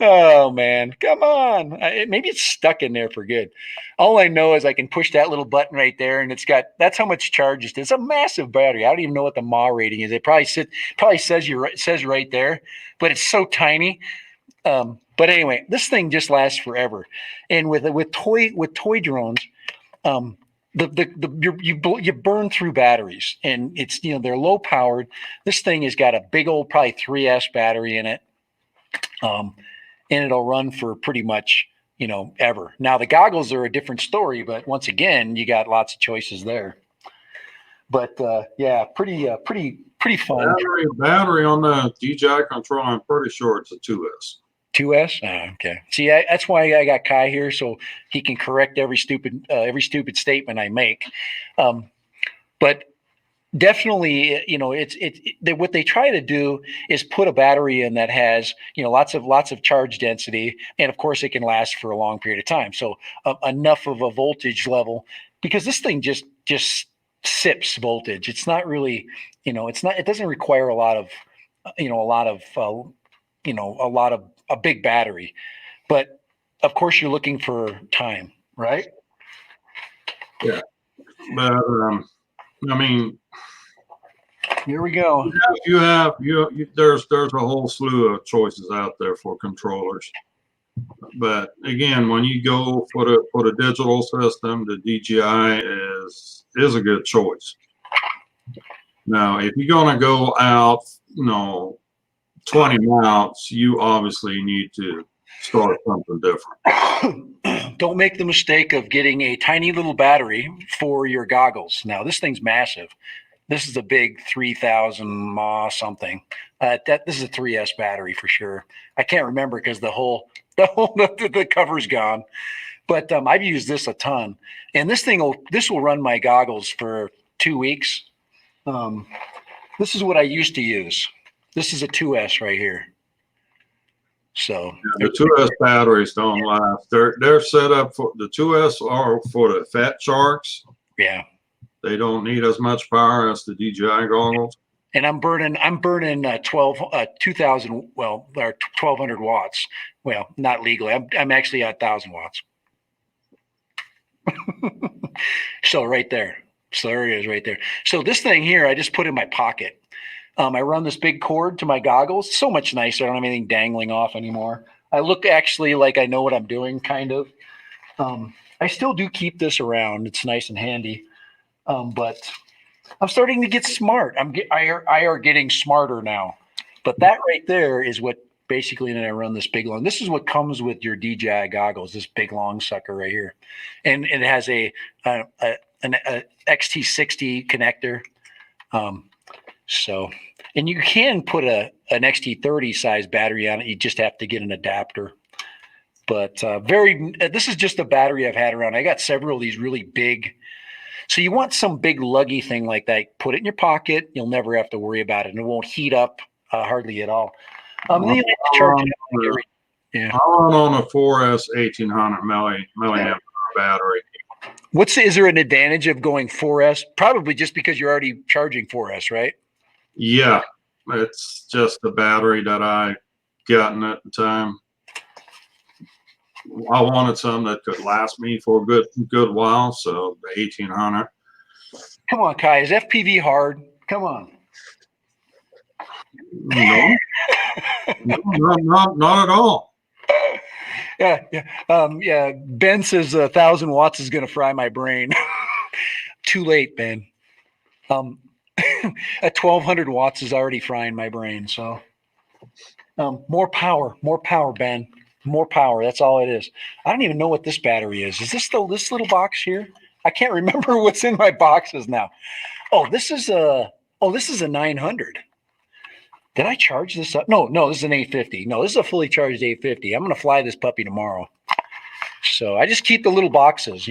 Oh man, come on. Maybe it's stuck in there for good. All I know is I can push that little button right there, and that's how much charge it is. It's a massive battery. I don't even know what the mAh rating is. It probably says right there, but it's so tiny. But anyway, this thing just lasts forever. And with toy drones, you burn through batteries, and it's they're low powered. This thing has got a big old probably 3S battery in it, and it'll run for pretty much ever. Now the goggles are a different story, but once again, you got lots of choices there. But yeah, pretty fun.
Battery on the DJI control, I'm pretty sure it's a 2S.
2S? Oh, okay. See, that's why I got Kai here, so he can correct every stupid statement I make. But definitely, what they try to do is put a battery in that has, lots of charge density, and of course it can last for a long period of time. So enough of a voltage level, because this thing just sips voltage. It's not really, it doesn't require a lot of, a lot of, a big battery, but of course you're looking for time, right?
Yeah. But I mean,
Here we go.
there's a whole slew of choices out there for controllers. But again, when you go for the digital system, the DJI is a good choice. Now, if you're gonna go out, 20 miles, you obviously need to start something different.
Don't make the mistake of getting a tiny little battery for your goggles. Now, this thing's massive. This is a big 3000 mAh something. This is a 3S battery for sure. I can't remember because the cover's gone. But I've used this a ton, and this will run my goggles for 2 weeks. This is what I used to use. This is a 2S right here. So
the 2S batteries don't last. They're set up for the 2S are for the fat sharks.
Yeah.
They don't need as much power as the DJI goggles.
And I'm burning 2000, well, or 1200 watts. Well, not legally. I'm actually at 1000 watts. So right there. So there it is right there. So this thing here, I just put in my pocket. I run this big cord to my goggles. So much nicer. I don't have anything dangling off anymore. I look actually like I know what I'm doing, kind of. I still do keep this around. It's nice and handy. But I'm starting to get smart. I are getting smarter now. But that right there is what basically, then I run this big long. This is what comes with your DJI goggles. This big long sucker right here, and it has an XT60 connector. So, and you can put an XT30 size battery on it. You just have to get an adapter. But this is just a battery I've had around. I got several of these really big. So you want some big luggy thing like that. Put it in your pocket. You'll never have to worry about it, and it won't heat up hardly at all. Then you have to charge it.
Yeah. I run on a 4S 1800 milliamp battery.
Is there an advantage of going 4S? Probably just because you're already charging 4S, right?
Yeah, it's just the battery that I gotten at the time. I wanted something that could last me for a good while, so the 1800.
Come on, Kai. Is FPV hard? Come on.
No, not at all.
Yeah. Ben says 1000 watts is going to fry my brain. Too late, Ben. At 1200 watts is already frying my brain. So more power, Ben. More power. That's all it is. I don't even know what this battery is. Is this still this little box here? I can't remember what's in my boxes now. Oh, this is a 900. Did I charge this up? No, this is an 850. No, this is a fully charged 850. I'm going to fly this puppy tomorrow. So I just keep the little boxes.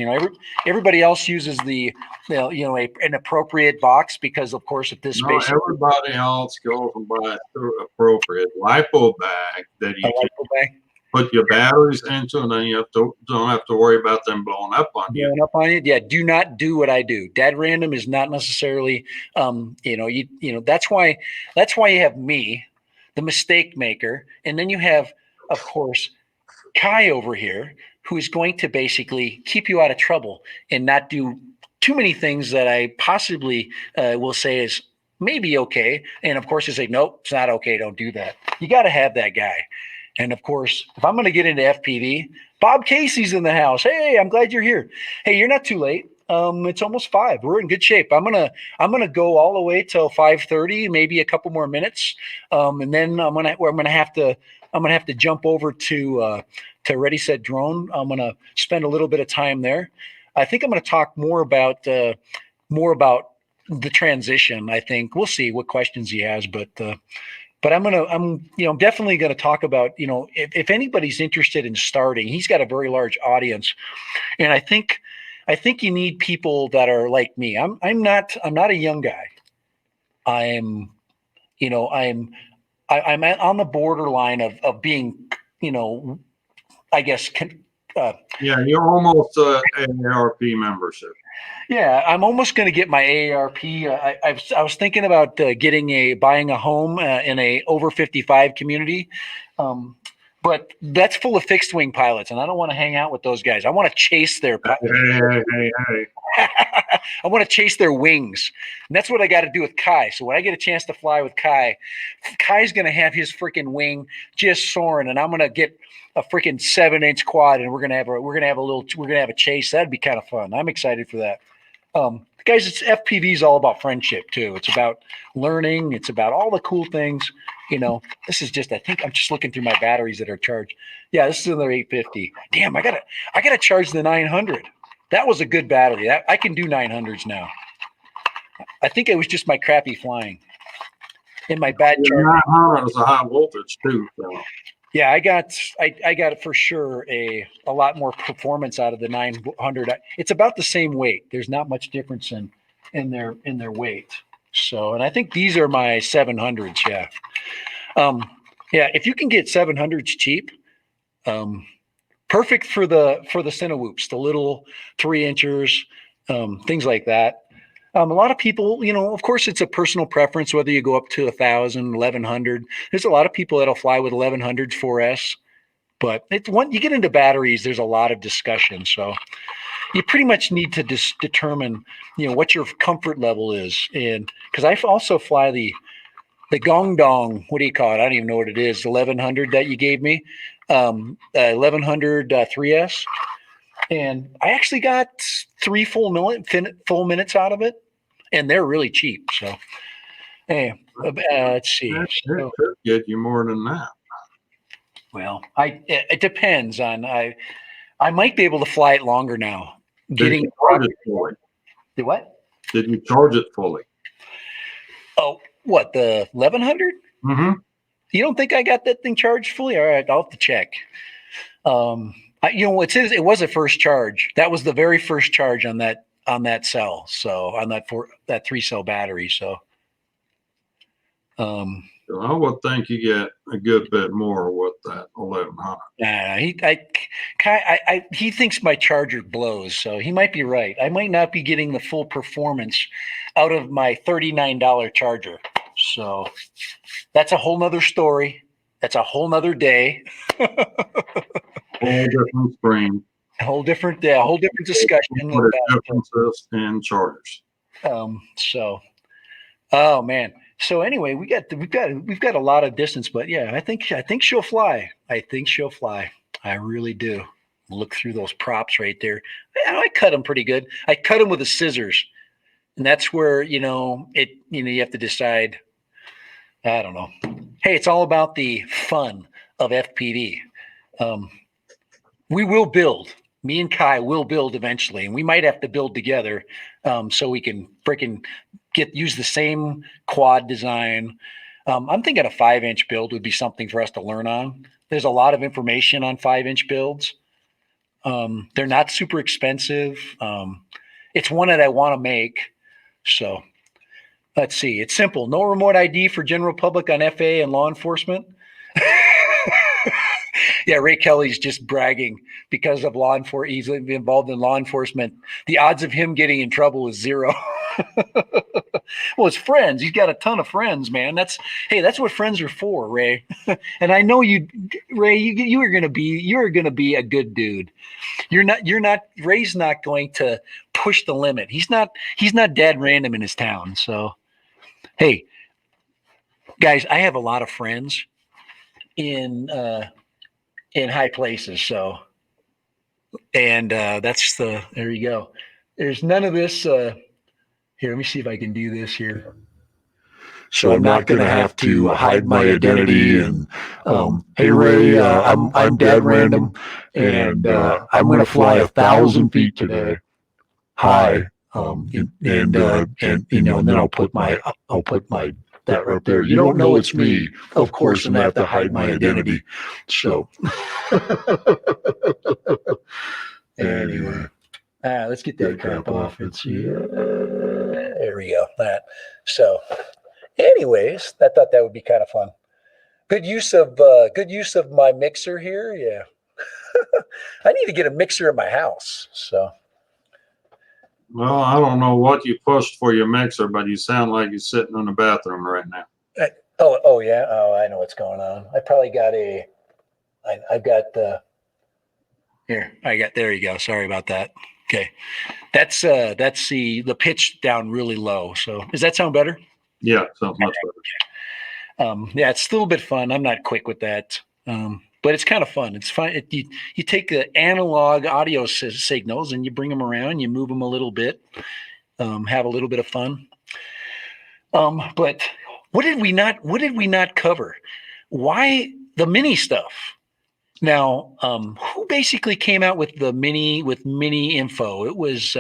Everybody else uses an appropriate box because, of course, if this space.
Everybody else goes and buys the appropriate lipo bag that you can put your batteries into, and then you don't have to worry about them blowing up on you.
Blowing up on you? Yeah. Do not do what I do. Dad random is not necessarily. That's why you have me, the mistake maker, and then you have, of course, Kai over here, who is going to basically keep you out of trouble and not do too many things that I possibly will say is maybe okay. And of course, you say, nope, it's not okay. Don't do that. You got to have that guy. And of course, if I'm going to get into FPV, Bob Casey's in the house. Hey, I'm glad you're here. Hey, you're not too late. It's almost 5. We're in good shape. I'm gonna go all the way till 5:30, maybe a couple more minutes, and then I'm gonna have to jump over to Ready Set Drone. I'm gonna spend a little bit of time there. I think I'm gonna talk more about the transition. I think we'll see what questions he has, but I'm definitely going to talk about, if anybody's interested in starting, he's got a very large audience. And I think you need people that are like me. I'm not a young guy. I'm, I'm on the borderline of being, I guess,
Yeah, you're almost AARP membership.
yeah, I'm almost going to get my AARP. I was thinking about buying a home in a over 55 community, but that's full of fixed wing pilots, and I don't want to hang out with those guys. I want to chase their.
Hey.
I want to chase their wings, and that's what I got to do with Kai. So when I get a chance to fly with Kai, Kai's going to have his freaking wing just soaring, and I'm going to get a freaking 7-inch quad, and we're gonna have a chase. That'd be kind of fun. I'm excited for that. Guys, it's FPV is all about friendship too. It's about learning. It's about all the cool things. This is just, I think I'm just looking through my batteries that are charged. Yeah, this is another 850. Damn, I gotta charge the 900. That was a good battery. I can do 900s now. I think it was just my crappy flying in my bad charge.
900 is a high voltage too. So.
Yeah, I got it for sure a lot more performance out of the 900. It's about the same weight. There's not much difference in their weight. So, and I think these are my 700s. Yeah, yeah. If you can get 700s cheap, perfect for the Cinewhoops, the little 3-inchers, things like that. A lot of people, of course, it's a personal preference whether you go up to 1,000, 1,100. There's a lot of people that'll fly with 1100s 4S, but you get into batteries, there's a lot of discussion. So you pretty much need to determine, what your comfort level is. And because I also fly the Gong Dong, what do you call it? I don't even know what it is. 1100 that you gave me, 1100 3S. And I actually got 3 full minutes out of it, and they're really cheap. So, hey, let's see.
It could get you more than that.
Well, it depends on. I might be able to fly it longer now.
Did you charge it fully?
The what?
Did you charge it fully?
Oh, what, the 1100?
Mm-hmm.
You don't think I got that thing charged fully? All right, I'll have to check. It was a first charge. That was the very first charge on that cell. So on that 3-cell battery. So,
I would think you get a good bit more with that 1100.
He thinks my charger blows, so he might be right. I might not be getting the full performance out of my $39 charger. So that's a whole nother story. That's a whole nother day.
Whole different screen.
A whole different discussion.
What are differences in chargers?
Oh man. So anyway, we've got a lot of distance, but yeah, I think she'll fly. I think she'll fly. I really do. Look through those props right there. I cut them pretty good. I cut them with the scissors, and that's where you have to decide. I don't know. Hey, it's all about the fun of FPV. We will build. Me and Kai will build eventually, and we might have to build together so we can freaking use the same quad design. I'm thinking a 5-inch build would be something for us to learn on. There's a lot of information on 5-inch builds. They're not super expensive. It's one that I want to make. So let's see. It's simple. No remote ID for general public on FAA and law enforcement. Yeah, Ray Kelly's just bragging because of law enforcement. He's involved in law enforcement. The odds of him getting in trouble is 0. Well, his friends. He's got a ton of friends, man. That's what friends are for, Ray. And I know you, Ray. You are gonna be a good dude. You're not. Ray's not going to push the limit. He's not dead random in his town. So, hey, guys, I have a lot of friends in high places. So, and there you go. There's none of this. Here, let me see if I can do this here.
So I'm not going to have to hide my identity. And hey, Ray, I'm dead random, and I'm going to fly 1,000 feet today. Hi, and then I'll put that right there. You don't know it's me, of course, and I have to hide my identity. So
anyway, let's get that crap off. Let's see. There we go. That. So anyways, I thought that would be kind of fun. Good use of my mixer here. Yeah. I need to get a mixer in my house. So
Well, I don't know what you pushed for your mixer, but you sound like you're sitting in the bathroom right now.
oh yeah. Oh, I know what's going on. I probably got I've got here. There you go. Sorry about that. Okay. That's the pitch down really low. So does that sound better?
Yeah, sounds much better.
Yeah, it's still a bit fun. I'm not quick with that. But it's kind of fun. It's fun. You take the analog audio signals and you bring them around, you move them a little bit, have a little bit of fun. But what did we not cover? Why the mini stuff? Now, who basically came out with the mini info? It was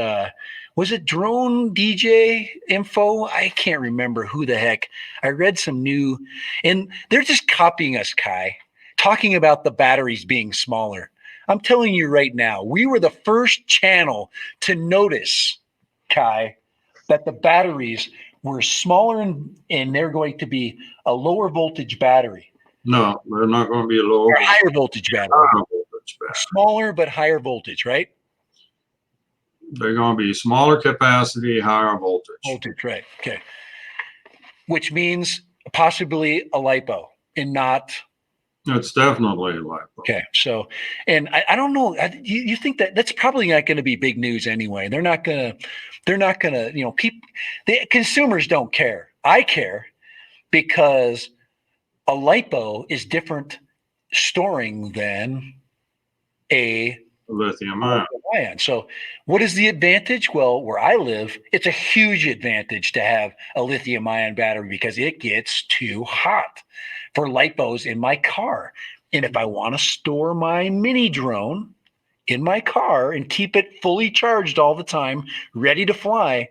it Drone DJ Info? I can't remember who the heck. I read some new, and they're just copying us, Kai, talking about the batteries being smaller. I'm telling you right now, we were the first channel to notice, Kai, that the batteries were smaller and they're going to be a lower voltage battery.
No, they're not going to be a lower
or higher voltage battery.
higher voltage battery.
Smaller but higher voltage, right?
They're going to be smaller capacity, higher voltage.
Voltage, right. Okay. Which means possibly a lipo and not.
It's definitely a lipo.
Okay. So, and I don't know. You think that's probably not going to be big news anyway. They're not going to, the consumers don't care. I care because a lipo is different storing than a
Lithium ion.
So what is the advantage? Well, where I live, it's a huge advantage to have a lithium ion battery because it gets too hot for lipos in my car. And if I want to store my mini drone in my car and keep it fully charged all the time, ready to fly,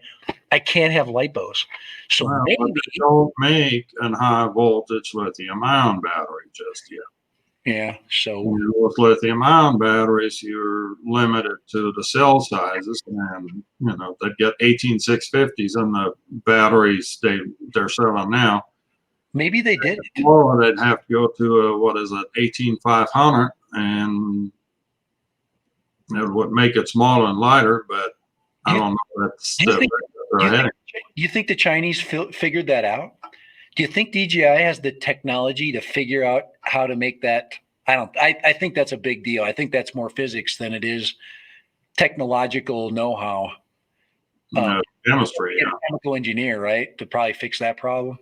I can't have lipos. So maybe
they don't make a high voltage lithium ion battery just yet.
Yeah. So
with lithium ion batteries, you're limited to the cell sizes, and they get 18650s in the batteries they're selling now.
Maybe they did.
Or they'd have to go to a 18500, and it would make it smaller and lighter. But I don't know. That's
you think the Chinese figured that out? Do you think DJI has the technology to figure out how to make that? I think that's a big deal. I think that's more physics than it is technological know-how.
Chemistry,
chemical engineer, right? To probably fix that problem.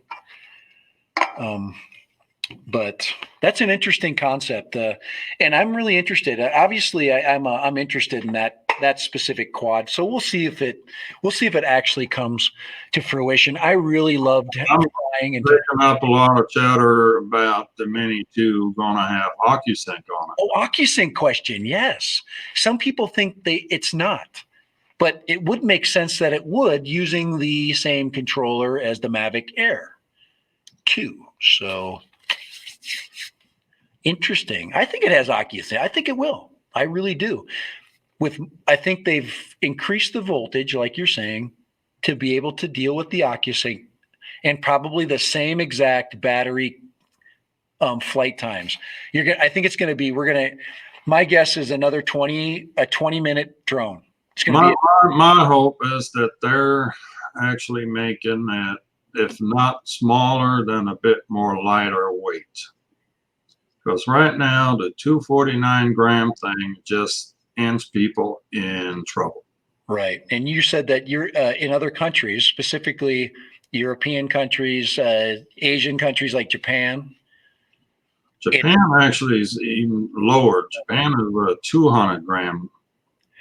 But that's an interesting concept, and I'm really interested. Obviously, I'm interested in that specific quad. So we'll see if it actually comes to fruition. I really loved flying and
picking up a lot of chatter about the Mini 2 going to have OcuSync on it.
Oh, OcuSync question, yes. Some people think it's not, but it would make sense that it would using the same controller as the Mavic Air 2. So interesting. I think it has OcuSync. I think it will. I really do. I think they've increased the voltage, like you're saying, to be able to deal with the OcuSync and probably the same exact battery flight times. I think it's going to be. My guess is another 20-minute drone. It's going to be.
My hope is that they're actually making that, if not smaller, then a bit more lighter weight. Because right now the 249 gram thing just ends people in trouble.
Right. And you said that you're in other countries, specifically European countries, Asian countries like Japan.
Japan actually is even lower. Japan is a 200 gram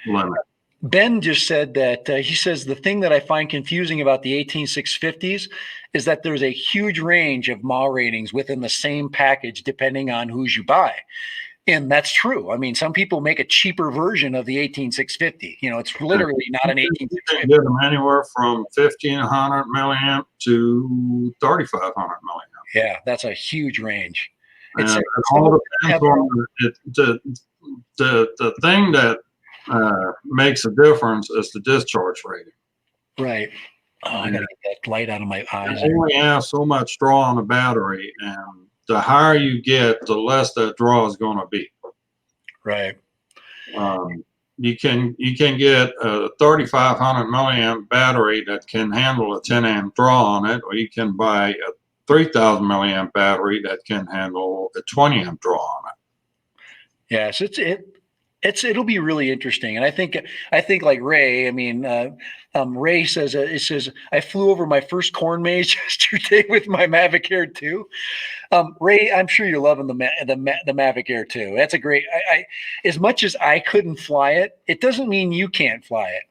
limit.
Ben just said that he says the thing that I find confusing about the 18650s is that there's a huge range of mAh ratings within the same package depending on whose you buy. And that's true. I mean, some people make a cheaper version of the 18650. It's literally not an 18650.
You can get them anywhere from 1500 milliamp to 3500 milliamp.
Yeah, that's a huge range.
It all depends on the thing that makes a difference is the discharge rating.
Right. Oh, I gotta get that light out of my eyes.
It only has so much draw on the battery, and the higher you get, the less that draw is going to be.
Right.
You can get a 3,500 milliamp battery that can handle a 10 amp draw on it, or you can buy a 3,000 milliamp battery that can handle a 20 amp draw on it.
Yes, it'll be really interesting, and I think like Ray. I mean, Ray says it says I flew over my first corn maze yesterday with my Mavic Air 2. Ray, I'm sure you're loving the Mavic Air 2. That's a great. I as much as I couldn't fly it, it doesn't mean you can't fly it.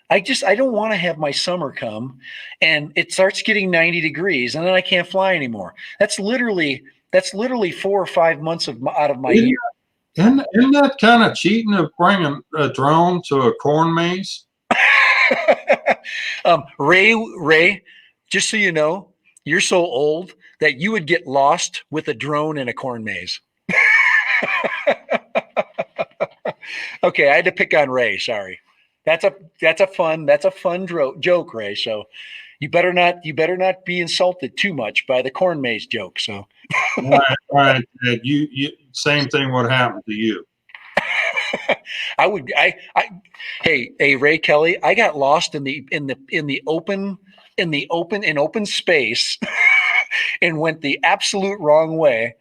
I don't want to have my summer come and it starts getting 90 degrees and then I can't fly anymore. That's literally 4 or 5 months out of my year.
Isn't that kind of cheating of bringing a drone to a corn maze?
Ray, just so you know, you're so old that you would get lost with a drone in a corn maze. Okay, I had to pick on Ray. Sorry. That's a fun joke, Ray. So you better not be insulted too much by the corn maze joke. So
right. You same thing would happen to you.
Hey, Ray Kelly, I got lost in open space and went the absolute wrong way.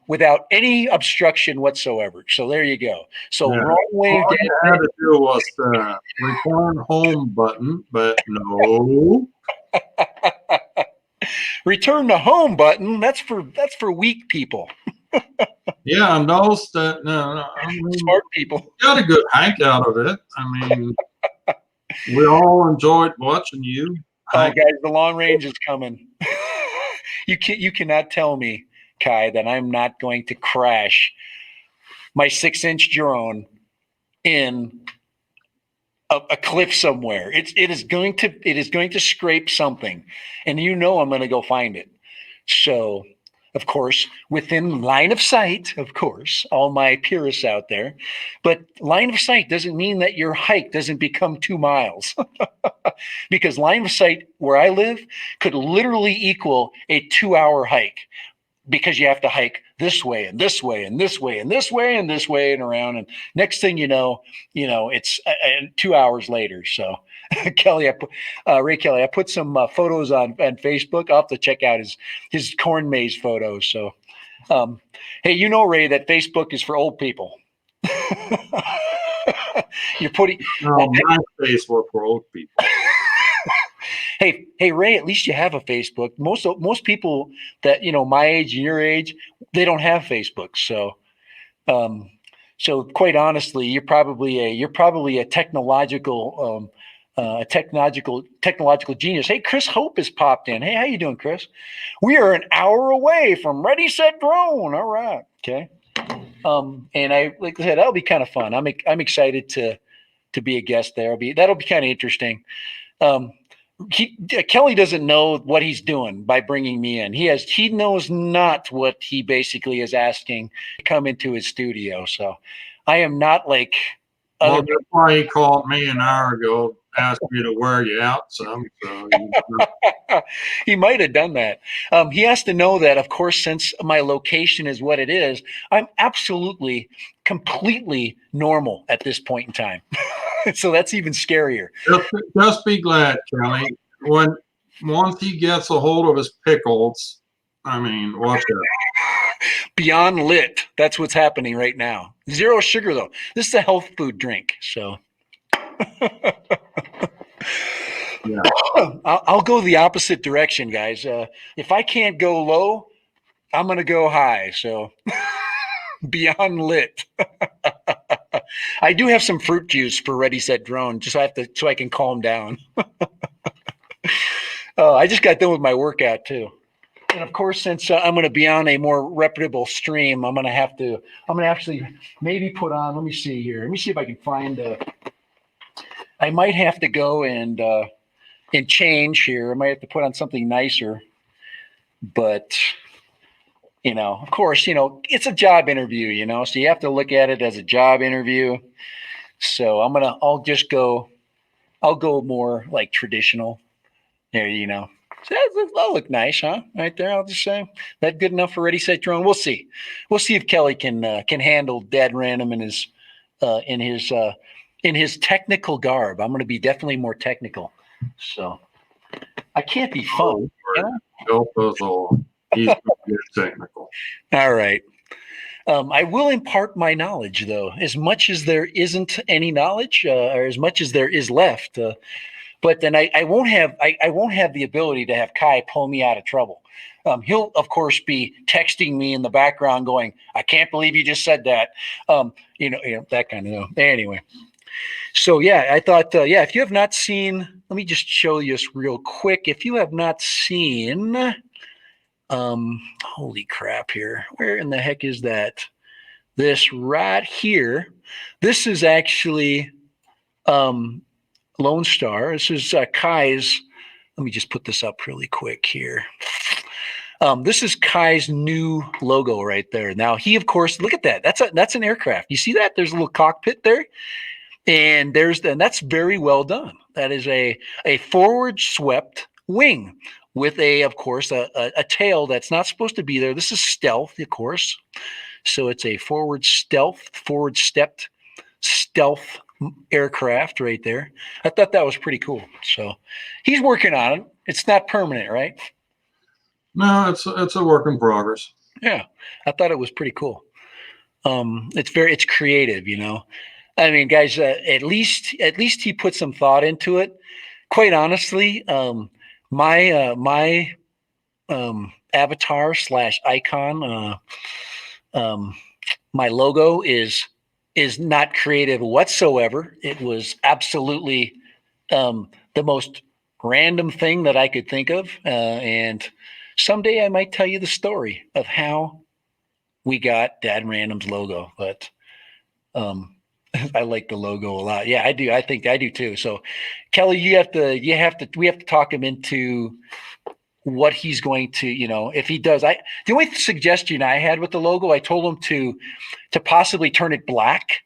Without any obstruction whatsoever. So there you go. So wrong way.
All you had to do was the return home button, but no.
Return to home button. That's for weak people.
Yeah, and those that
Smart people
got a good hike out of it. I mean, we all enjoyed watching you.
Oh, guys, the long range is coming. You cannot tell me, Kai, that I'm not going to crash my 6-inch drone in a cliff somewhere. It is going to scrape something, and I'm going to go find it. So, of course, within line of sight, of course, all my purists out there, but line of sight doesn't mean that your hike doesn't become 2 miles. Because line of sight where I live could literally equal a 2-hour hike because you have to hike this way and this way and this way and this way and this way and around. And next thing you know, it's 2 hours later. So Kelly, Ray Kelly, I put some photos on Facebook. I'll have to check out his corn maze photos. So, hey, Ray, that Facebook is for old people. You're putting
my Facebook for old people.
Hey, Ray, at least you have a Facebook. Most people that, my age and your age, they don't have Facebook. So, quite honestly, you're probably a technological genius. Hey, Chris Hope has popped in. Hey, how you doing, Chris? We are an hour away from Ready, Set, Drone. All right. Okay. And like I said, that'll be kind of fun. I'm excited to be a guest there. That'll be kind of interesting. Kelly doesn't know what he's doing by bringing me in. He knows not what he basically is asking to come into his studio. So I am not like.
Well, that's why he called me an hour ago, asked me to wear you out some. So
he might have done that. He has to know that, of course, since my location is what it is, I'm absolutely, completely normal at this point in time. So that's even scarier.
Just be glad, Kelly. Once he gets a hold of his pickles, I mean, watch out.
Beyond lit. That's what's happening right now. 0 sugar, though. This is a health food drink. So
yeah.
I'll go the opposite direction, guys. If I can't go low, I'm going to go high. So beyond lit. I do have some fruit juice for Ready, Set, Drone, so I can calm down. I just got done with my workout too. And of course, since I'm going to be on a more reputable stream, I'm going to actually maybe put on, let me see here. Let me see if I can find, I might have to go and change here. I might have to put on something nicer, but of course, it's a job interview, so you have to look at it as a job interview. So I'll go more like traditional. There, you know. So that'll look nice, huh? Right there. I'll just say that good enough for Ready Set Drone. We'll see. We'll see if Kelly can handle Dad Random in his technical garb. I'm going to be definitely more technical. So I can't be fun.
Help us all. He's going to get technical.
All right. I will impart my knowledge, though, as much as there isn't any knowledge, or as much as there is left. But then I won't have the ability to have Kai pull me out of trouble. He'll of course be texting me in the background, going, "I can't believe you just said that." You know that kind of thing. Anyway, so yeah, I thought, if you have not seen, let me just show you this real quick. If you have not seen, holy crap! Here, where in the heck is that? This right here. This is actually Lone Star. This is Kai's. Let me just put this up really quick here. This is Kai's new logo right there. Now he, of course, look at that. That's an aircraft. You see that? There's a little cockpit there, and that's very well done. That is a forward swept wing with of course, a tail that's not supposed to be there. This is stealth, of course. So it's a forward stepped stealth aircraft right there. I thought that was pretty cool. So he's working on it. It's not permanent, right?
No, it's a work in progress.
Yeah, I thought it was pretty cool. It's creative, you know. I mean, guys, at least he put some thought into it. Quite honestly, my avatar / icon, my logo is not creative whatsoever. It was absolutely the most random thing that I could think of. And someday I might tell you the story of how we got Dad Random's logo. But I like the logo a lot. Yeah, I do. I think I do too. So Kelly, we have to talk him into what he's going to, you know, if he does. The only suggestion I had with the logo, I told him to possibly turn it black,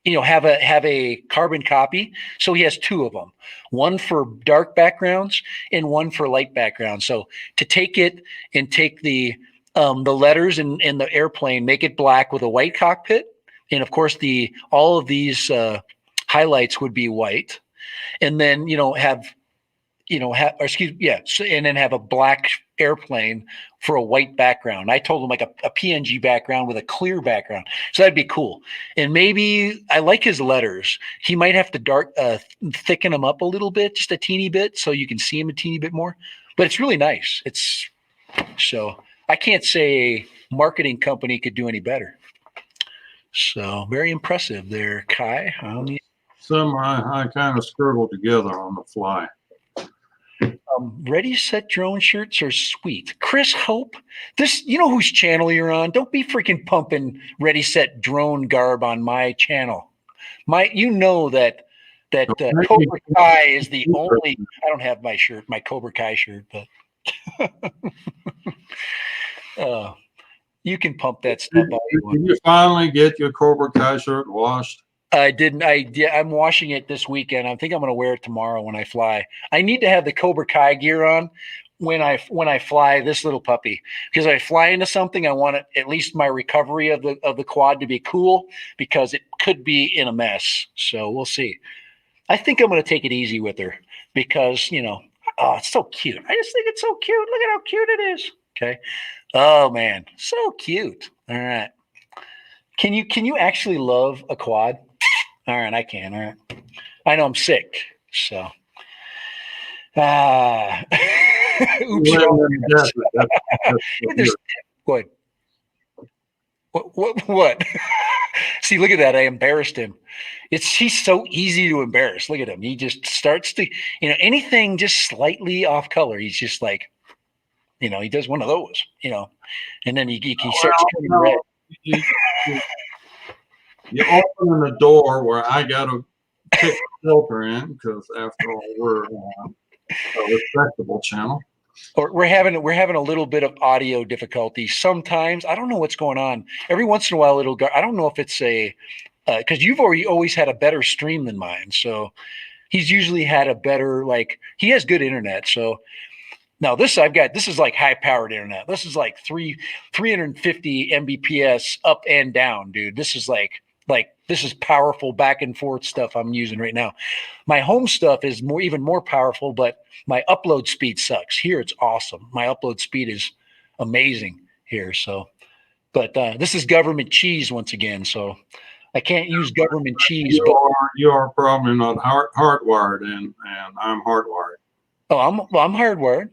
you know, have a carbon copy. So he has two of them, one for dark backgrounds and one for light backgrounds. So to take it and take the letters in the airplane, make it black with a white cockpit. And of course all of these highlights would be white, and then, you know, and then have a black airplane for a white background. I told him like a PNG background with a clear background. So that'd be cool. And maybe I like his letters. He might have to thicken them up a little bit, just a teeny bit, so you can see him a teeny bit more. But it's really nice. So I can't say a marketing company could do any better. So very impressive there, Kai.
Some I kind of scribbled together on the fly.
Ready Set Drone shirts are sweet. Chris Hope, you know whose channel you're on. Don't be freaking pumping Ready Set Drone garb on my channel. You know that Cobra Kai is the only. I don't have my Cobra Kai shirt, but you can pump that stuff all you want.
Did you finally get your Cobra Kai shirt washed?
I didn't. I'm washing it this weekend. I think I'm going to wear it tomorrow when I fly. I need to have the Cobra Kai gear on when I fly this little puppy, because if I fly into something, I want at least my recovery of the quad to be cool, because it could be in a mess. So we'll see. I think I'm going to take it easy with her because, you know, oh, it's so cute. I just think it's so cute. Look at how cute it is. Okay. Oh man, so cute. All right. Can you actually love a quad? All right, I can. All right. I know I'm sick, so. Oops. Go ahead. What? See, look at that. I embarrassed him. He's so easy to embarrass. Look at him. He just starts to, you know, anything just slightly off color. He's just like, you know, he does one of those, you know, and then he starts turning red.
You open the door where I got to kick the filter in, because after all, we're a respectable channel.
Or we're having a little bit of audio difficulty sometimes. I don't know what's going on. Every once in a while, I don't know if it's because you've always had a better stream than mine. So he's usually had a better, like, he has good internet. So now this is like high powered internet. This is like 350 Mbps up and down, dude. This is this is powerful back and forth stuff I'm using right now. My home stuff is even more powerful, but my upload speed sucks. Here it's awesome. My upload speed is amazing here. So, but this is government cheese once again. So I can't use government cheese. But
You are probably not hardwired, and I'm hardwired.
oh, I'm hardwired.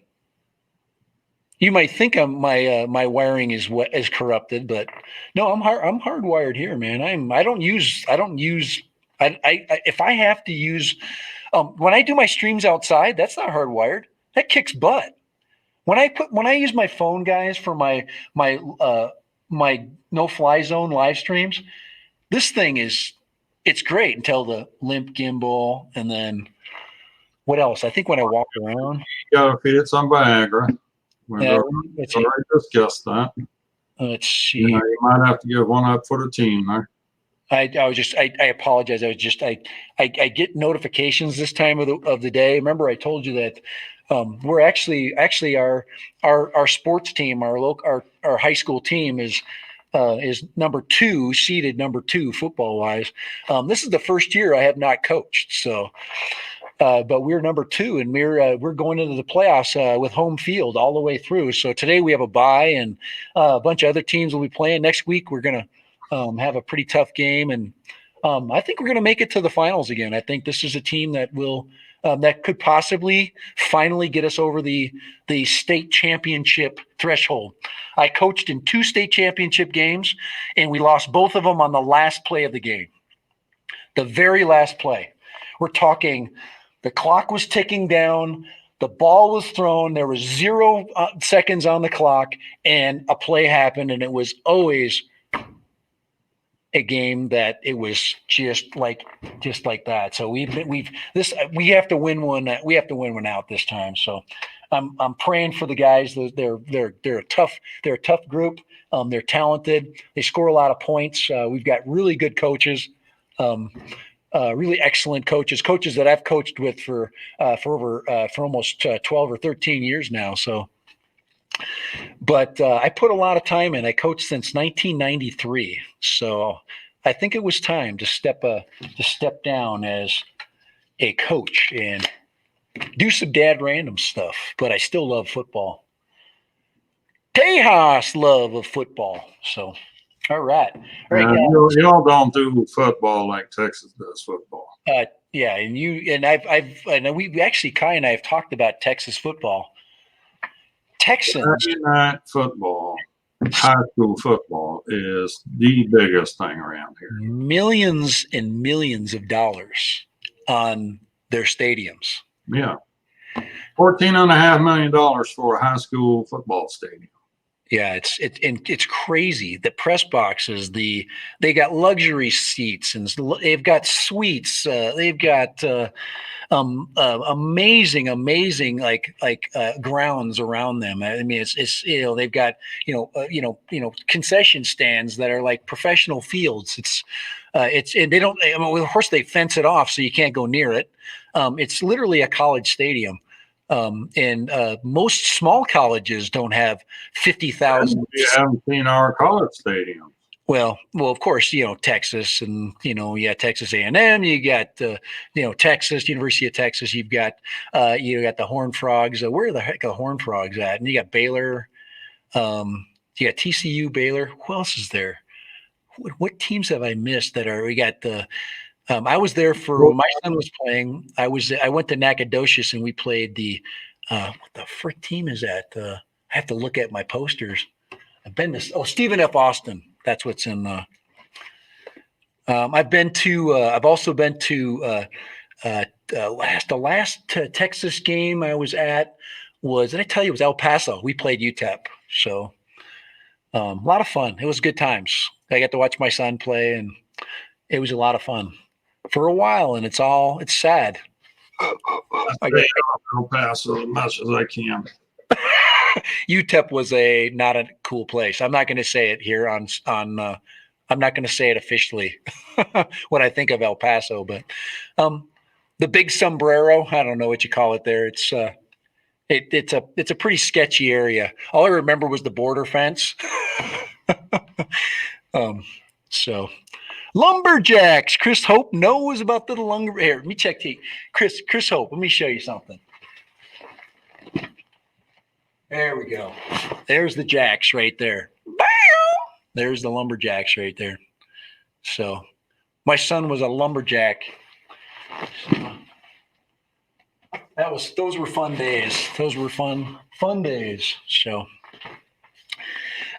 You might think my wiring is corrupted, but no, I'm hardwired here, man. I don't use if I have to use when I do my streams outside, that's not hardwired. That kicks butt. When I use my phone, guys, for my no fly zone live streams, this thing it's great until the limp gimbal, and then what else? I think when I walk around,
You gotta feed it some Viagra. We've
yeah,
already discussed that.
let's see.
You might have to give one up for the team there.
I apologize. I get notifications this time of the day. Remember, I told you that we're actually our sports team, our high school team is seeded number 2 football wise. This is the first year I have not coached, so. But we're number 2, and we're going into the playoffs with home field all the way through. So today we have a bye, and a bunch of other teams will be playing. Next week we're going to have a pretty tough game, and I think we're going to make it to the finals again. I think this is a team that will that could possibly finally get us over the state championship threshold. I coached in 2 state championship games, and we lost both of them on the last play of the game, the very last play. We're talking. The clock was ticking down. The ball was thrown. There was 0 seconds on the clock, and a play happened. And it was always a game that it was just like that. So we have to win one. We have to win one out this time. So I'm praying for the guys. They're a tough group. They're talented. They score a lot of points. We've got really good coaches. Really excellent coaches that I've coached with for almost 12 or 13 years now. So, but I put a lot of time in. I coached since 1993, so I think it was time to step down as a coach and do some dad random stuff. But I still love football. Tejas love of football. So. All right.
Y'all don't do football like Texas does football.
Yeah, and we actually, Kai and I have talked about Texas football. Texans.
Night football, high school football is the biggest thing around here.
Millions and millions of dollars on their stadiums.
Yeah. $14.5 million for a high school football stadium.
Yeah, it's crazy. The press boxes, they got luxury seats, and they've got suites. They've got amazing grounds around them. I mean, it's they've got concession stands that are like professional fields. And they don't. I mean, of course, they fence it off so you can't go near it. It's literally a college stadium. And most small colleges don't have 50,000.
You haven't seen our college stadium.
Well, of course, Texas, and Texas A&M. You got Texas, University of Texas. You've got you got the Horned Frogs. Where the heck are the Horned Frogs at? And you got Baylor. You got TCU, Baylor. Who else is there? What teams have I missed that are? We got the. I was there for when my son was playing. I went to Nacogdoches, and we played the what the frick team is that? I have to look at my posters. I've been to Stephen F. Austin. That's what's in. I've also been to the last Texas game I was at was, did I tell you, it was El Paso. We played UTEP, so a lot of fun. It was good times. I got to watch my son play, and it was a lot of fun for a while. And it's sad.
I El Paso as much as I can.
UTEP was not a cool place. I'm not going to say it here on. I'm not going to say it officially what I think of El Paso, but the big sombrero. I don't know what you call it there. It's a pretty sketchy area. All I remember was the border fence. So lumberjacks. Chris Hope knows about the lumber. Here, let me check. Chris Hope. Let me show you something. There we go. There's the jacks right there. There's the lumberjacks right there. So my son was a lumberjack. Those were fun days. Those were fun days. So,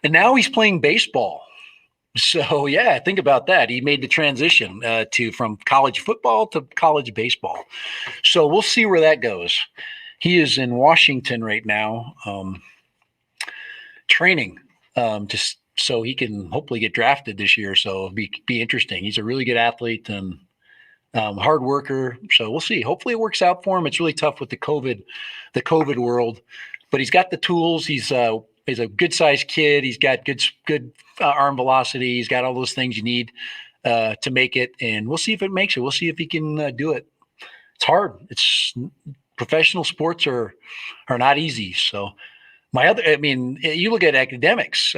and now he's playing baseball. So yeah, think about that. He made the transition from college football to college baseball. So we'll see where that goes. He is in Washington right now, training, just so he can hopefully get drafted this year. So it'll be interesting. He's a really good athlete and hard worker. So we'll see. Hopefully it works out for him. It's really tough with the COVID world, but he's got the tools. He's a good sized kid. He's got good arm velocity. He's got all those things you need to make it. And we'll see if it makes it. We'll see if he can do it. It's hard. Professional sports are not easy. So you look at academics.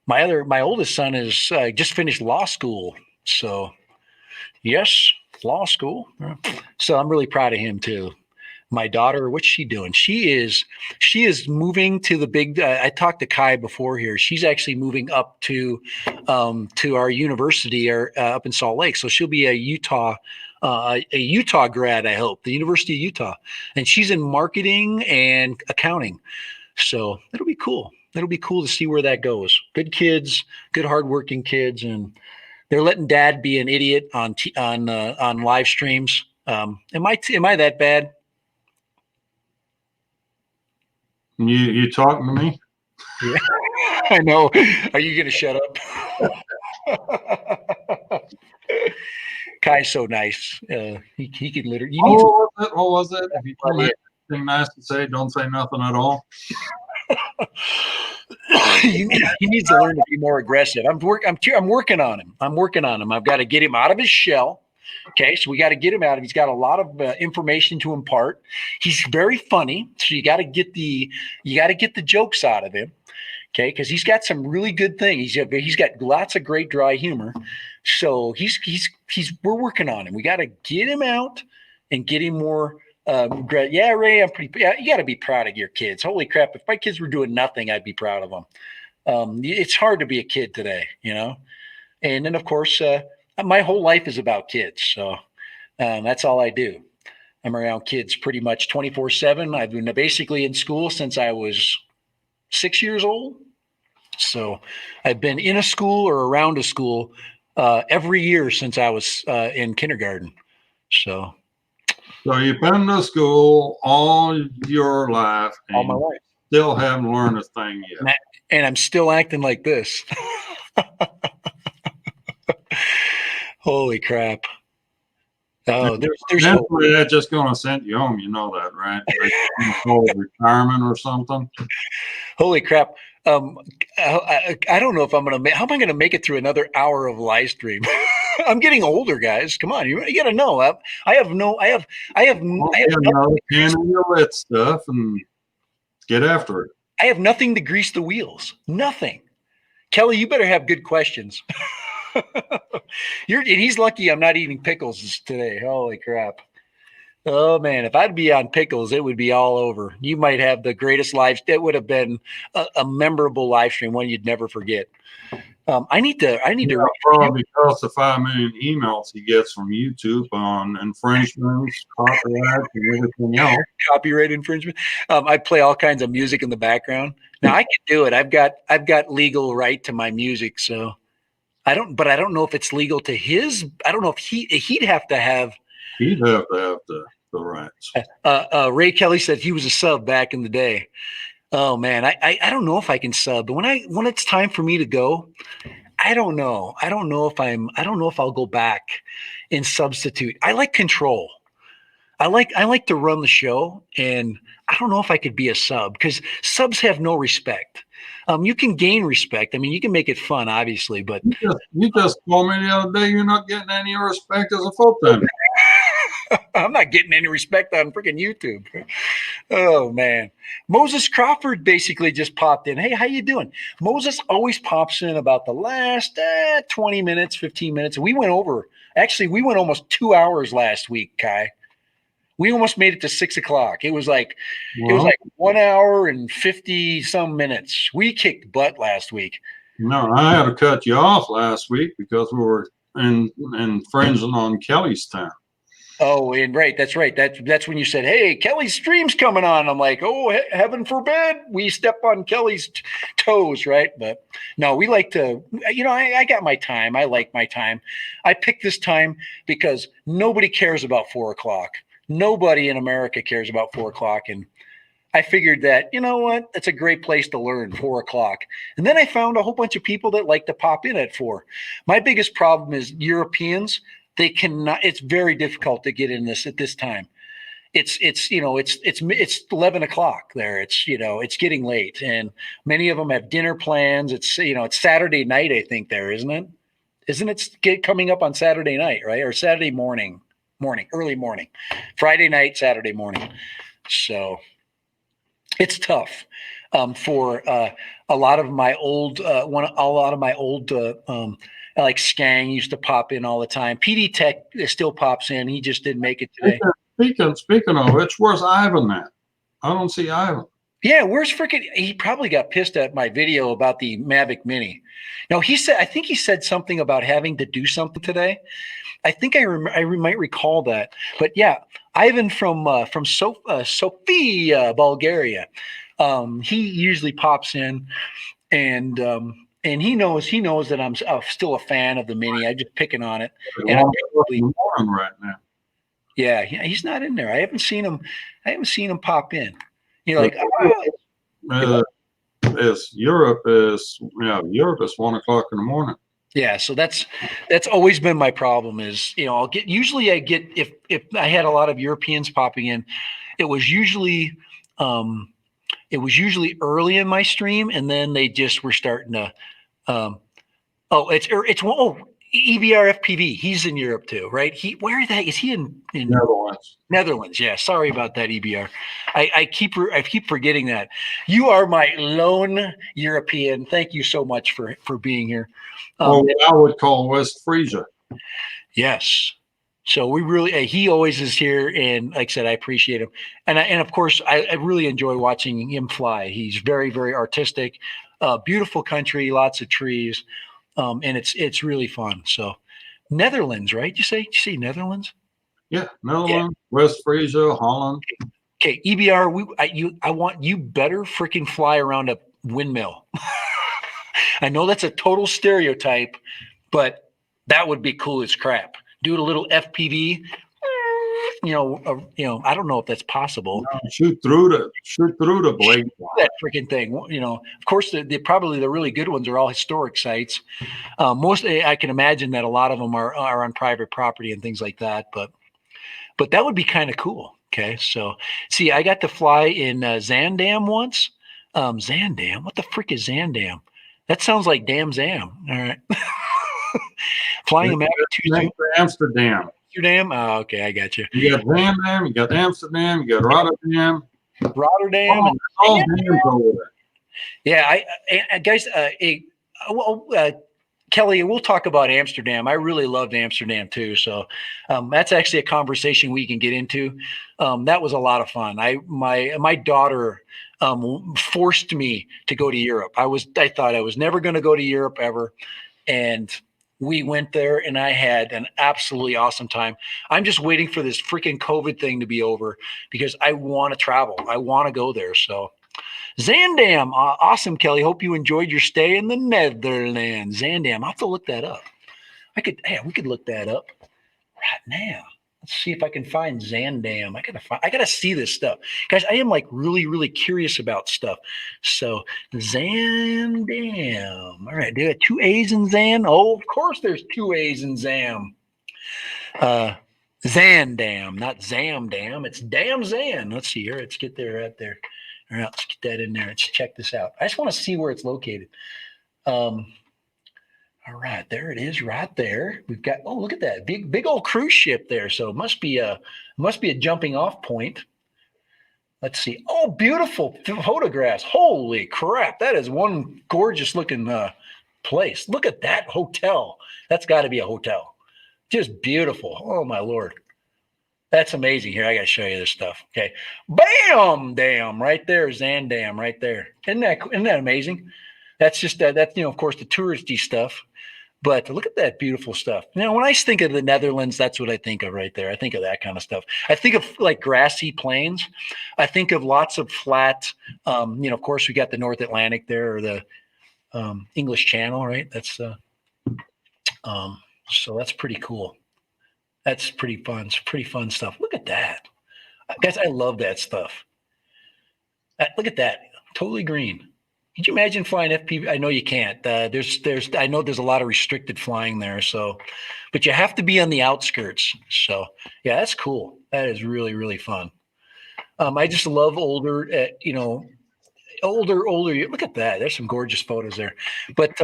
My oldest son is just finished law school. So yes, law school. So I'm really proud of him too. My daughter, what's she doing? She is moving to the big. I talked to Kai before here. She's actually moving up to our university up in Salt Lake. So she'll be a Utah grad. I hope the University of Utah, and she's in marketing and accounting. So it'll be cool. It'll be cool to see where that goes. Good kids, good hardworking kids, and they're letting Dad be an idiot on live streams. Am I that bad?
You talking to me?
Yeah, I know. Are you going to shut up? Kai's so nice. He could literally.
What was it? If you don't have anything nice to say, don't say nothing at all.
He needs to learn to be more aggressive. I'm working on him. I've got to get him out of his shell. Okay, so we got to get him out of. He's got a lot of information to impart. He's very funny, so you got to get the jokes out of him. Okay, because he's got some really good things. He's got lots of great dry humor. So we're working on him. We got to get him out and get him more. Yeah, Ray, you got to be proud of your kids. Holy crap! If my kids were doing nothing, I'd be proud of them. It's hard to be a kid today, you know. And then of course. My whole life is about kids. So that's all I do. I'm around kids pretty much 24/7. I've been basically in school since I was 6 years old. So I've been in a school or around a school every year since I was in kindergarten. So
you've been to school all your life.
All my life.
Still haven't learned a thing yet.
And I'm still acting like this. Holy crap. Oh, there's
eventually that's just going to send you home. You know that, right? Like retirement or something.
Holy crap. I don't know if I'm going to how am I going to make it through another hour of live stream? I'm getting older, guys. Come on. You got to know. I have
handle that stuff and get after it.
I have nothing to grease the wheels. Nothing. Kelly, you better have good questions. And he's lucky I'm not eating pickles today. Holy crap. Oh man, if I'd be on pickles, it would be all over. You might have the greatest live. It would have been a memorable live stream, one you'd never forget. I need to
probably because the 5 million emails he gets from YouTube on infringements, copyright, and everything else.
Copyright infringement. I play all kinds of music in the background. Now I can do it. I've got legal right to my music, so I don't know if it's legal to his. I don't know if he'd have to have.
He'd have to have the rights.
Ray Kelly said he was a sub back in the day. Oh man, I don't know if I can sub, but when it's time for me to go, I don't know. I don't know if I'll go back and substitute. I like control. I like to run the show, and I don't know if I could be a sub because subs have no respect. You can gain respect. I mean, you can make it fun, obviously, but
you just told me the other day you're not getting any respect as a full-timer.
I'm not getting any respect on freaking YouTube. Oh man, Moses Crawford basically just popped in. Hey, how you doing? Moses always pops in about the last 20 minutes, 15 minutes. We went over. Actually, we went almost 2 hours last week, Kai. We almost made it to 6 o'clock.
Well,
1 hour and 50 some minutes. We kicked butt last week.
no, I had to cut you off last week because we were infringing on Kelly's time.
Oh, and right, that's right. That's when you said, "Hey, Kelly's stream's coming on." I'm like, "Oh, heaven forbid we step on Kelly's toes," right? But no, we like to. I got my time. I like my time. I picked this time because nobody cares about 4 o'clock. Nobody in America cares about 4 o'clock, and I figured that you know what, it's a great place to learn 4 o'clock. And then I found a whole bunch of people that like to pop in at 4. My biggest problem is Europeans. They cannot. It's very difficult to get in this at this time. It's 11 o'clock there. It's getting late, and many of them have dinner plans. It's Saturday night, I think there, isn't it? Isn't it coming up on Saturday night, right? Or Saturday morning, early morning, Friday night, Saturday morning. So it's tough for a lot of my old like Skang used to pop in all the time. PD Tech still pops in. He just didn't make it today.
Speaking of which, where's Ivan at? I don't see Ivan.
Yeah, where's freaking? He probably got pissed at my video about the Mavic Mini. No, I think he said something about having to do something today. I think I might recall that. But yeah, Ivan from Sofia, Bulgaria. He usually pops in, and he knows that I'm still a fan of the Mini. I'm just picking on it. And I'm
morning right now.
yeah, he's not in there. I haven't seen him pop in.
Europe is 1 o'clock in the morning.
Yeah, so that's always been my problem is, I get if I had a lot of Europeans popping in, it was usually early in my stream, and then they just were starting to EBR FPV. He's in Europe too, right? Is he in
Netherlands?
Netherlands, yeah. Sorry about that, EBR. I keep forgetting that. You are my lone European. Thank you so much for being here.
What I would call West Frisia.
Yes. So he always is here, and like I said, I appreciate him, and of course I really enjoy watching him fly. He's very, very artistic, beautiful country, lots of trees, and it's really fun. So Netherlands, right? Did you say Netherlands?
Yeah, Netherlands, yeah. West Frisia, Holland.
Okay, EBR, I want you better freaking fly around a windmill. I know that's a total stereotype, but that would be cool as crap. Do a little FPV. I don't know if that's possible.
No, shoot through the blade.
That freaking thing. Of course, probably the really good ones are all historic sites. Mostly, I can imagine that a lot of them are on private property and things like that. But that would be kind of cool. Okay, so see, I got to fly in Zandam once. Zandam, what the frick is Zandam? That sounds like Dam Zam. All right. Flying a Mavic 2
Amsterdam.
Amsterdam? Oh, okay, I got you.
You got Zandam, you got Amsterdam, you got Rotterdam.
Rotterdam.
All dams over there.
Yeah, guys, Kelly, we'll talk about Amsterdam. I really loved Amsterdam too. So that's actually a conversation we can get into. That was a lot of fun. My daughter forced me to go to Europe. I thought I was never going to go to Europe ever. And we went there, and I had an absolutely awesome time. I'm just waiting for this freaking COVID thing to be over because I want to travel. I want to go there. So Zandam, awesome, Kelly. Hope you enjoyed your stay in the Netherlands. Zandam, I'll have to look that up. We could look that up right now. Let's see if I can find Zandam. I gotta see this stuff, guys. I am like really, really curious about stuff. So Zandam. All right, there are 2 A's in Zan. Oh, of course, there's 2 A's in Zam. Zandam, not Zamdam. It's Dam Zan. Let's see here. Let's get there right there. All right, let's get that in there. Let's check this out. I just want to see where it's located. All All right, there it is, right there. We've got. Oh, look at that big old cruise ship there. So it must be a jumping off point. Let's see. Oh, beautiful photographs. Holy crap. That is one gorgeous looking place. Look at that hotel. That's got to be a hotel. Just beautiful. Oh, my Lord. That's amazing. Here, I got to show you this stuff. Okay. Bam! Dam. Right there. Zandam right there. Isn't that amazing? That's just, that's, of course, the touristy stuff. But look at that beautiful stuff. When I think of the Netherlands, that's what I think of right there. I think of that kind of stuff. I think of like grassy plains. I think of lots of flat, of course, we got the North Atlantic there, or the English Channel, right? That's so that's pretty cool. That's pretty fun. It's pretty fun stuff. Look at that. Guys, I love that stuff. Look at that. Totally green. Could you imagine flying FPV? I know you can't. I know there's a lot of restricted flying there. So, but you have to be on the outskirts. So, yeah, that's cool. That is really, really fun. I just love older. Older. Look at that. There's some gorgeous photos there. But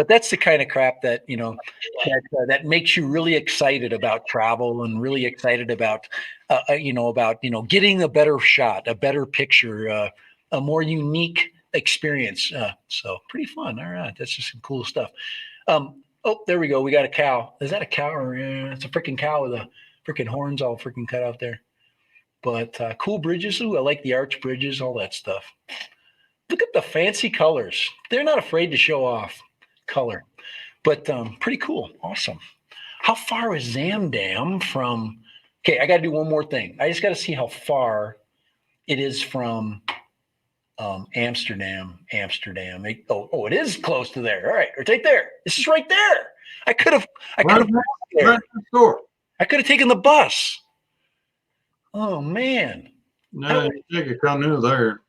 that's the kind of crap that that makes you really excited about travel and really excited about getting a better shot, a better picture, a more unique experience. So pretty fun. All right, that's just some cool stuff. Oh, there we go. We got a cow. Is that a cow or it's a freaking cow with a freaking horns all freaking cut out there? But cool bridges. Ooh, I like the arch bridges, all that stuff. Look at the fancy colors. They're not afraid to show off color, but pretty cool. Awesome. How far is Zamdam from? Okay, I got to do one more thing. I just got to see how far it is from Amsterdam. It is close to there. All right, it's right there. This is right there. I could have taken the bus. Oh man.
No, you take a canoe there.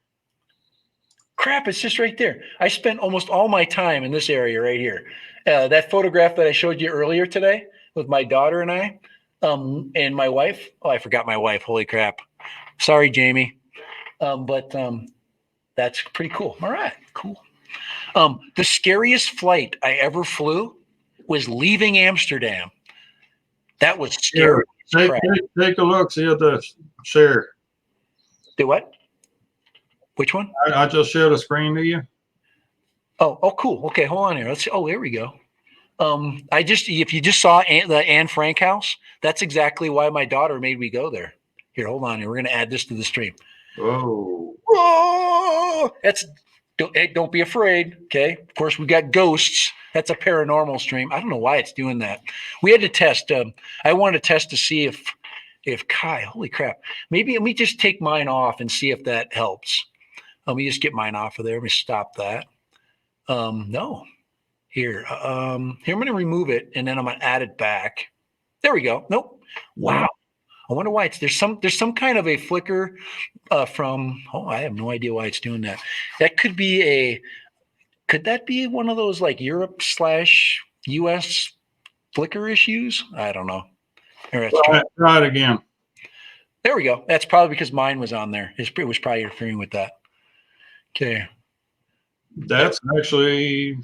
Crap, it's just right there. I spent almost all my time in this area right here. That photograph that I showed you earlier today with my daughter and I, and my wife. Oh, I forgot my wife. Holy crap. Sorry, Jamie. But that's pretty cool. All right, cool. The scariest flight I ever flew was leaving Amsterdam. That was scary.
Take a look. See at the share.
Do what? Which one?
I just shared a screen to you.
Oh, cool. Okay, hold on here. Let's see. Oh, there we go. If you just saw the Anne Frank house, that's exactly why my daughter made me go there. Here, hold on here. We're going to add this to the stream.
Oh.
Whoa! Don't be afraid. Okay. Of course, we got ghosts. That's a paranormal stream. I don't know why it's doing that. We had to test. I wanted to test to see if Kai. Holy crap! Maybe let me just take mine off and see if that helps. Let me just get mine off of there. Let me stop that. No. Here. Here, I'm going to remove it and then I'm going to add it back. There we go. Nope. Wow. I wonder why there's some kind of a flicker from. Oh, I have no idea why it's doing that. That could that be one of those like Europe/US flicker issues? I don't know.
Try it again.
There we go. That's probably because mine was on there. It was probably interfering with that. Okay.
That's actually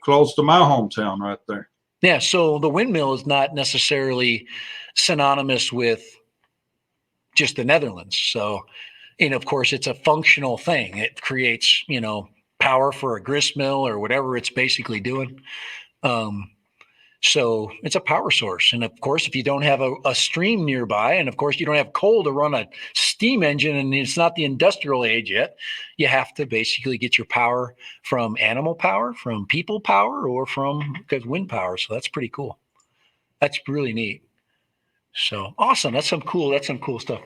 close to my hometown right there.
Yeah. So the windmill is not necessarily synonymous with just the Netherlands. So, and of course, it's a functional thing. It creates, power for a grist mill or whatever it's basically doing. So it's a power source. And of course, if you don't have a stream nearby, and of course, you don't have coal to run a steam engine, and it's not the industrial age yet, you have to basically get your power from animal power, from people power, or from wind power. So that's pretty cool. That's really neat. So awesome. That's some cool stuff.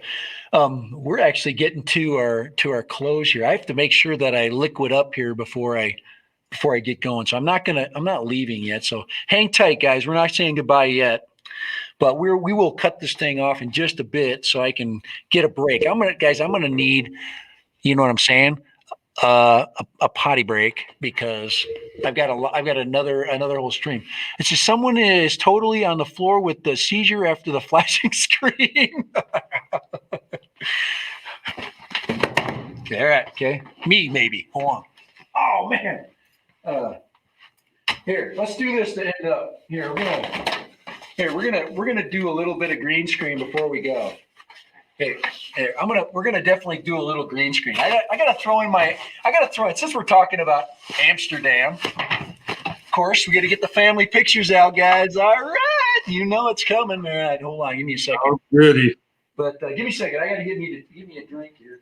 We're actually getting to our close here. I have to make sure that I liquid up here before I get going. So I'm not leaving yet. So hang tight, guys. We're not saying goodbye yet, but we will cut this thing off in just a bit so I can get a break. I'm gonna need, you know what I'm saying? A potty break because I've got another whole stream. It's just someone is totally on the floor with the seizure after the flashing screen. Okay, all right, okay. Me maybe. Hold on. Oh man. Here, let's do this to end up. Here, we're gonna do a little bit of green screen before we go. Hey, we're gonna definitely do a little green screen. I gotta throw it since we're talking about Amsterdam. Of course, we gotta get the family pictures out, guys. All right, you know it's coming. All right, hold on, give me a second.
Oh, goody.
But give me a second. I gotta give me a drink here.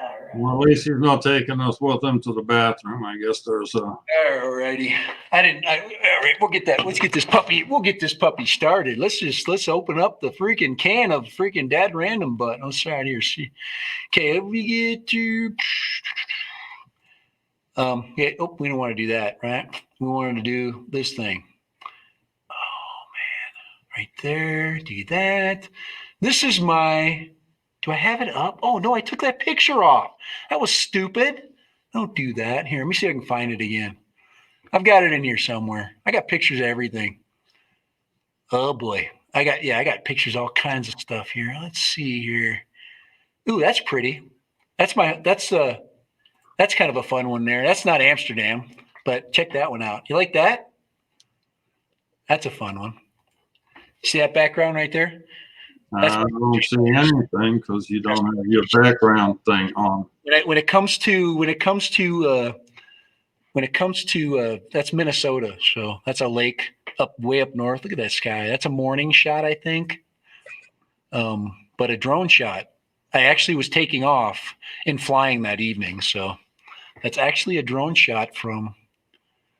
All right.
Well, at least he's not taking us with him to the bathroom. I guess there's a.
Alrighty. All right, we'll get that. Let's get this puppy. We'll get this puppy started. Let's open up the freaking can of freaking Dad Random button. Let's start here. See. Okay, we get to. Yeah. Oh, we don't want to do that, right? We wanted to do this thing. Oh man, right there. Do that. This is my. Do I have it up? Oh no, I took that picture off. That was stupid. Don't do that. Here, let me see if I can find it again. I've got it in here somewhere. I got pictures of everything. Oh boy. I got pictures, all kinds of stuff here. Let's see here. Ooh, that's pretty. That's kind of a fun one there. That's not Amsterdam, but check that one out. You like that? That's a fun one. See that background right there?
I don't see anything because you don't have your background thing on.
When it comes to that's Minnesota, so that's a lake way up north. Look at that sky. That's a morning shot, I think. But a drone shot. I actually was taking off and flying that evening, so that's actually a drone shot from.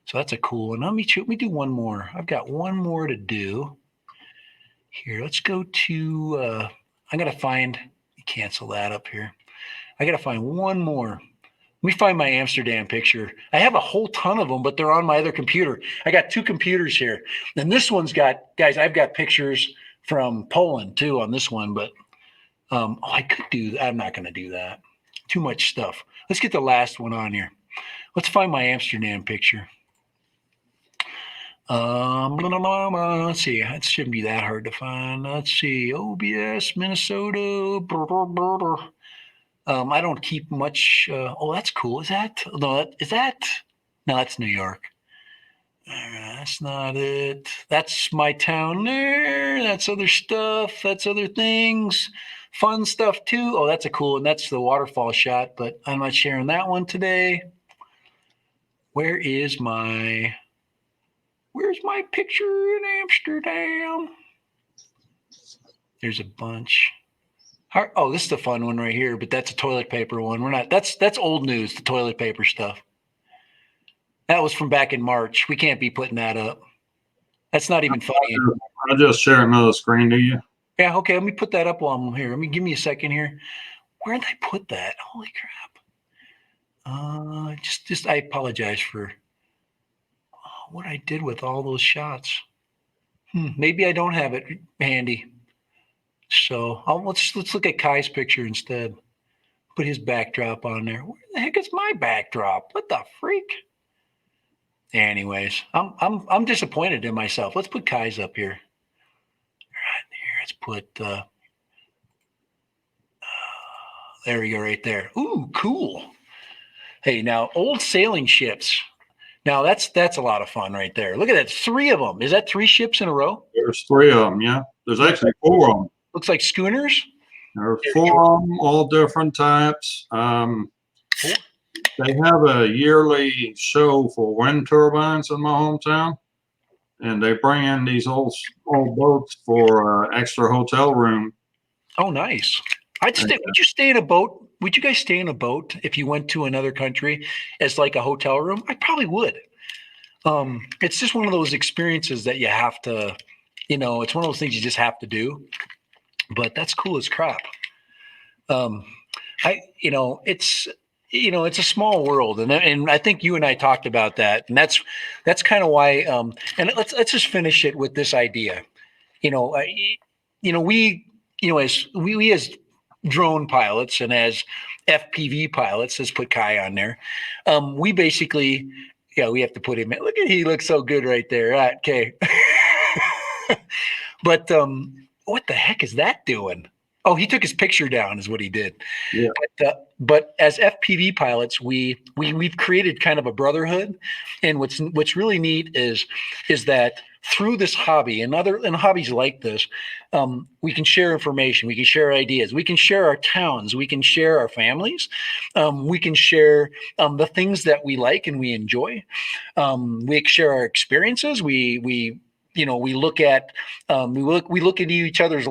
So that's a cool one. Let me do one more. I've got one more to do. Here, let's go to. I'm gonna find. Cancel that up here. I gotta find one more. Let me find my Amsterdam picture. I have a whole ton of them, but they're on my other computer. I got two computers here. And this one's got, guys, I've got pictures from Poland too on this one, but I could do, I'm not going to do that. Too much stuff. Let's get the last one on here. Let's find my Amsterdam picture. Let's see. It shouldn't be that hard to find. Let's see. OBS, Minnesota. I don't keep much. Oh, that's cool. Is that? No, that's New York. That's not it. That's my town there. That's other stuff. That's other things. Fun stuff too. Oh, that's a cool one. That's the waterfall shot, but I'm not sharing that one today. Where's my picture in Amsterdam? There's a bunch. Oh, this is the fun one right here, but that's a toilet paper one. We're not. That's old news. The toilet paper stuff. That was from back in March. We can't be putting that up. That's not even funny anymore.
I'll just share another screen to you.
Yeah. Okay. Let me put that up while I'm here. Give me a second here. Where did I put that? Holy crap. Just I apologize for what I did with all those shots. Maybe I don't have it handy. So let's look at Kai's picture instead. Put his backdrop on there. Where the heck is my backdrop? What the freak? Anyways, I'm disappointed in myself. Let's put Kai's up here. All right, here. Let's put. There we go, right there. Ooh, cool. Hey, now old sailing ships. Now that's a lot of fun right there. Look at that, 3 of them. Is that 3 ships in a row?
There's 3 of them. Yeah, there's actually 4 of them.
Looks like schooners.
There are 4 of them, all different types. They have a yearly show for wind turbines in my hometown, and they bring in these old boats for extra hotel room.
Oh, nice. Would you stay in a boat? Would you guys stay in a boat if you went to another country as like a hotel room? I probably would. It's just one of those experiences that you have to, it's one of those things you just have to do. But that's cool as crap. It's a small world, and I think you and I talked about that, and that's kind of why. And let's just finish it with this idea. We as drone pilots and as FPV pilots, let's put Kai on there. We basically, we have to put him in. Look at he looks so good right there. Right, okay. But what the heck is that doing? Oh, he took his picture down, is what he did.
Yeah.
But as FPV pilots, we've created kind of a brotherhood, and what's really neat is that through this hobby and hobbies like this, we can share information, we can share ideas, we can share our towns, we can share our families, we can share the things that we like and we enjoy. We share our experiences. We look at we look at each other's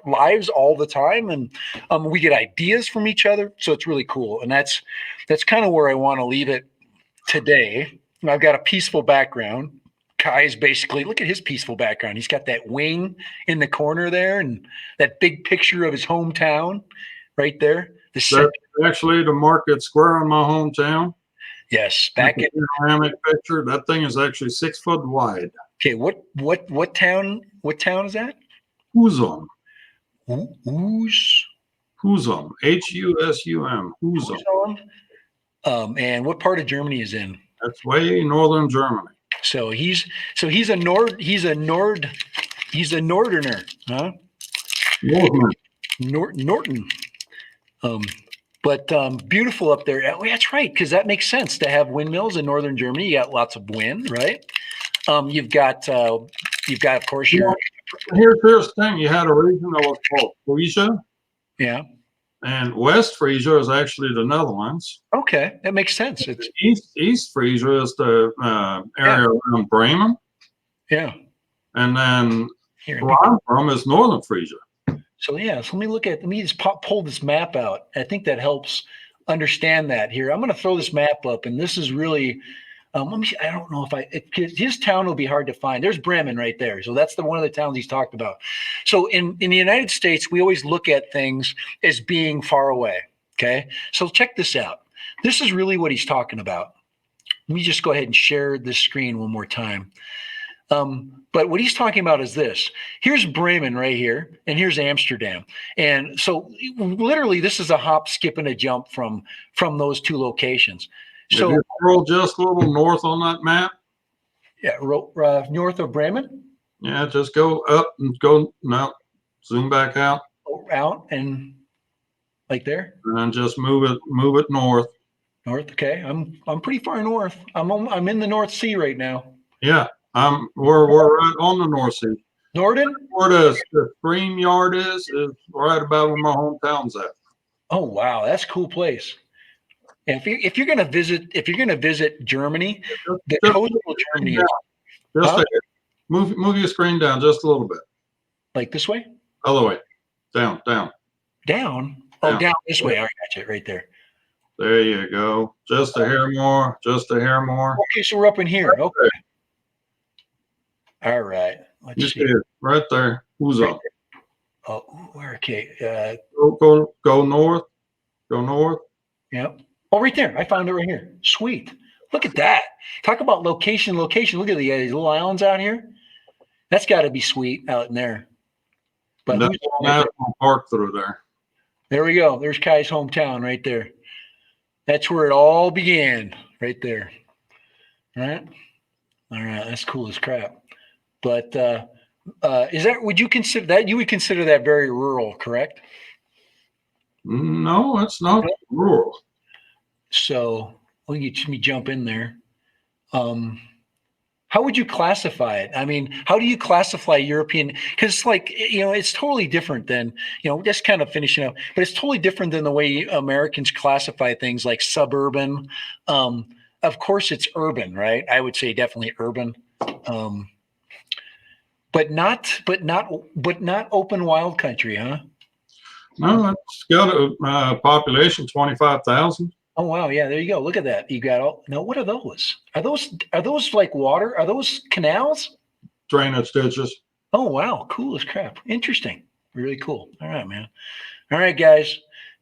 lives all the time, and we get ideas from each other. So it's really cool, and that's kind of where I want to leave it today. I've got a peaceful background. Kai's basically, look at his peaceful background. He's got that wing in the corner there, and that big picture of his hometown right there.
That's actually the market square in my hometown.
Yes, back
in panoramic picture. That thing is actually 6 foot wide.
Okay, what town? What town is that?
Huzum.
Huzum.
Huzum. Husum.
Huzum. And what part of Germany is in?
That's way northern Germany.
So he's a northerner, huh? Norton. But beautiful up there. Oh, that's right, because that makes sense to have windmills in northern Germany. You got lots of wind, right? You've got of course your.
Here's the thing: you had a region that was called Frisia.
Yeah.
And West Frisia is actually the Netherlands.
Okay, that makes sense. It's
East Frisia is the area around Bremen.
Yeah.
And then where I'm from is Northern Frisia.
So let me just pull this map out. I think that helps understand that here. I'm going to throw this map up, and this is really, let me see, I don't know if his town will be hard to find. There's Bremen right there. So that's one of the towns he's talked about. So in the United States, we always look at things as being far away. Okay. So check this out. This is really what he's talking about. Let me just go ahead and share this screen one more time. But what he's talking about is this. Here's Bremen right here, and here's Amsterdam. And so literally this is a hop, skip, and a jump from those two locations. So
you roll just a little north on that map.
Yeah, north of Bremen.
Yeah, just go up and zoom back out.
Out and like there.
And then just move it north.
North, okay. I'm pretty far north. I'm in the North Sea right now.
Yeah. We're right on the North Sea.
Norden?
Where the stream yard is right about where my hometown's at.
Oh wow, that's a cool place. And if you're gonna visit Germany, the coastal Germany is
move your screen down just a little bit.
Like this way?
Other way. Down.
Down? Oh, down this way. I got you right there.
There you go. Just a hair more.
Okay, so we're up in here. Okay. All right. Let's see.
Right there. Who's up?
Oh, where? Okay.
Go north. Go north.
Yep. Oh, right there. I found it right here. Sweet. Look at that. Talk about location. Look at these little islands out here. That's got to be sweet out in there. But
that's national park through there.
There we go. There's Kai's hometown right there. That's where it all began, right there. All right. That's cool as crap. But would you consider that very rural, correct?
No, it's not rural.
So let me jump in there. How would you classify it? I mean, how do you classify European? Because it's totally different than, just kind of finishing up, but it's totally different than the way Americans classify things like suburban. Of course it's urban, right? I would say definitely urban. But not open wild country, huh?
No, it's got a population 25,000.
Oh wow, yeah, there you go. Look at that. You got all. Now, what are those? Are those like water? Are those canals?
Drainage ditches.
Oh wow, cool as crap. Interesting. Really cool. All right, man. All right, guys.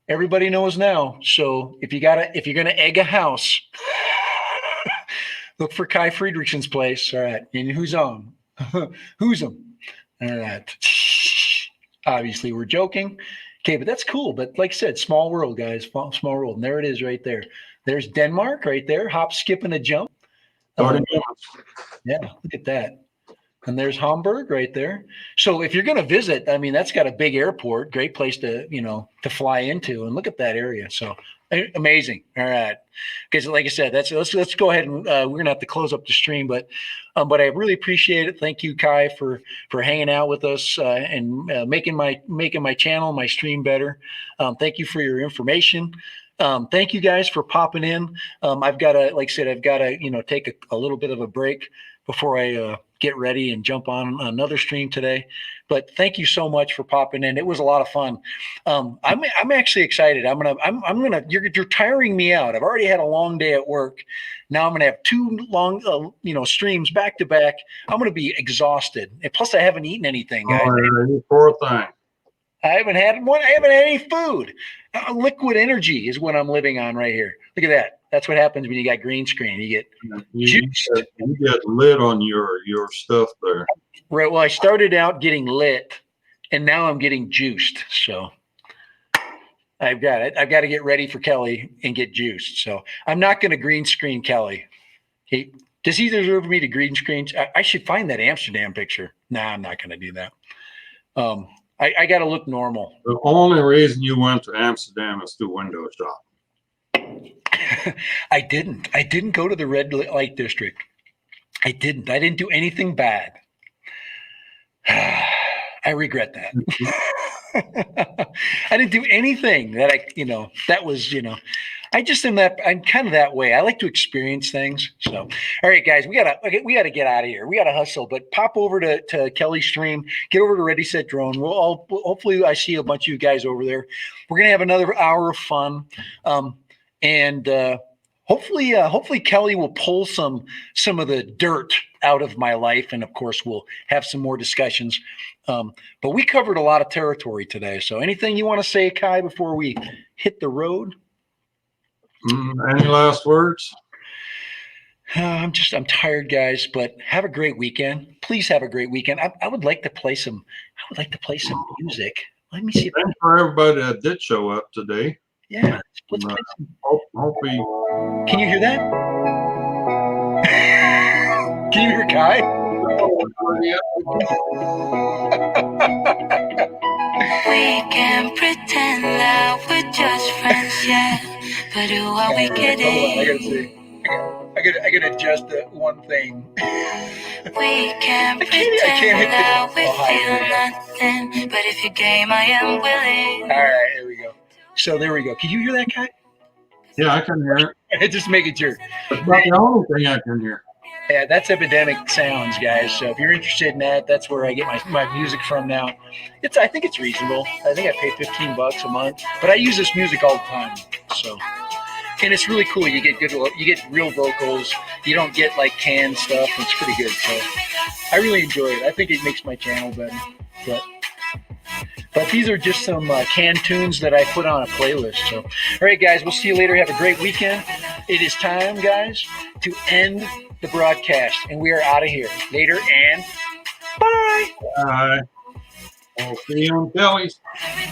Everybody knows now. So if you're gonna egg a house, look for Kai Friedrichsen's place. All right, and Huzum. Huzum. All right. Obviously, we're joking. Okay, but that's cool. But like I said, small world, guys. Small world. And there it is right there. There's Denmark right there. Hop, skip, and a jump. Yeah, look at that. And there's Hamburg right there. So if you're going to visit, I mean, that's got a big airport, great place to, to fly into, and look at that area. So amazing. All right. Because like I said, let's go ahead and we're going to have to close up the stream, but I really appreciate it. Thank you, Kai, for hanging out with us and making my channel, my stream better. Thank you for your information. Thank you guys for popping in. I've got to, take a little bit of a break before I get ready and jump on another stream today. But thank you so much for popping in. It was a lot of fun. I'm actually excited. You're tiring me out. I've already had a long day at work. Now I'm gonna have 2 long, streams back to back. I'm gonna be exhausted. And plus, I haven't eaten anything, guys.
Oh, you poor thing.
I haven't had any food. Liquid energy is what I'm living on right here. Look at that. That's what happens when you got green screen. You get juiced.
You get lit on your stuff there.
Right. Well, I started out getting lit, and now I'm getting juiced. So I've got it. I've got to get ready for Kelly and get juiced. So I'm not going to green screen Kelly. Does he deserve me to green screen? I should find that Amsterdam picture. Nah, I'm not going to do that. I got to look normal.
The only reason you went to Amsterdam is to window shop.
I didn't go to the red light district. I didn't do anything bad. I regret that. I didn't do anything that I'm kind of that way. I like to experience things. So, all right, guys, we gotta get out of here. We gotta hustle, but pop over to Kelly's stream, get over to Ready, Set, Drone. Hopefully I see a bunch of you guys over there. We're going to have another hour of fun. And hopefully Kelly will pull some of the dirt out of my life, and of course we'll have some more discussions. But we covered a lot of territory today. So anything you want to say, Kai, before we hit the road?
Any last words?
I'm tired, guys. But have a great weekend. Please have a great weekend. I would like to play some music. Let me see.
Thanks for everybody that did show up today.
Yeah, let's play some.
Hope we.
Can you hear that? Can you hear Kai?
We can pretend that we're just friends, yeah. But who are we kidding?
I gotta adjust that one thing.
We can pretend that we feel nothing. But if you're game, I am willing.
All right, there we go. So there we go. Can you hear that, Kai?
Yeah, I can hear it.
Just making sure.
It's not the only thing I can hear.
Yeah, that's Epidemic Sounds, guys. So if you're interested in that, that's where I get my music from now. I think it's reasonable. I think I pay $15 a month, but I use this music all the time. So, and it's really cool. You get real vocals. You don't get like canned stuff. It's pretty good. So I really enjoy it. I think it makes my channel better. But these are just some canned tunes that I put on a playlist. So, all right, guys, we'll see you later. Have a great weekend. It is time, guys, to end the broadcast, and we are out of here. Later, and bye.
Bye. I'll see you on Kelly's.
Every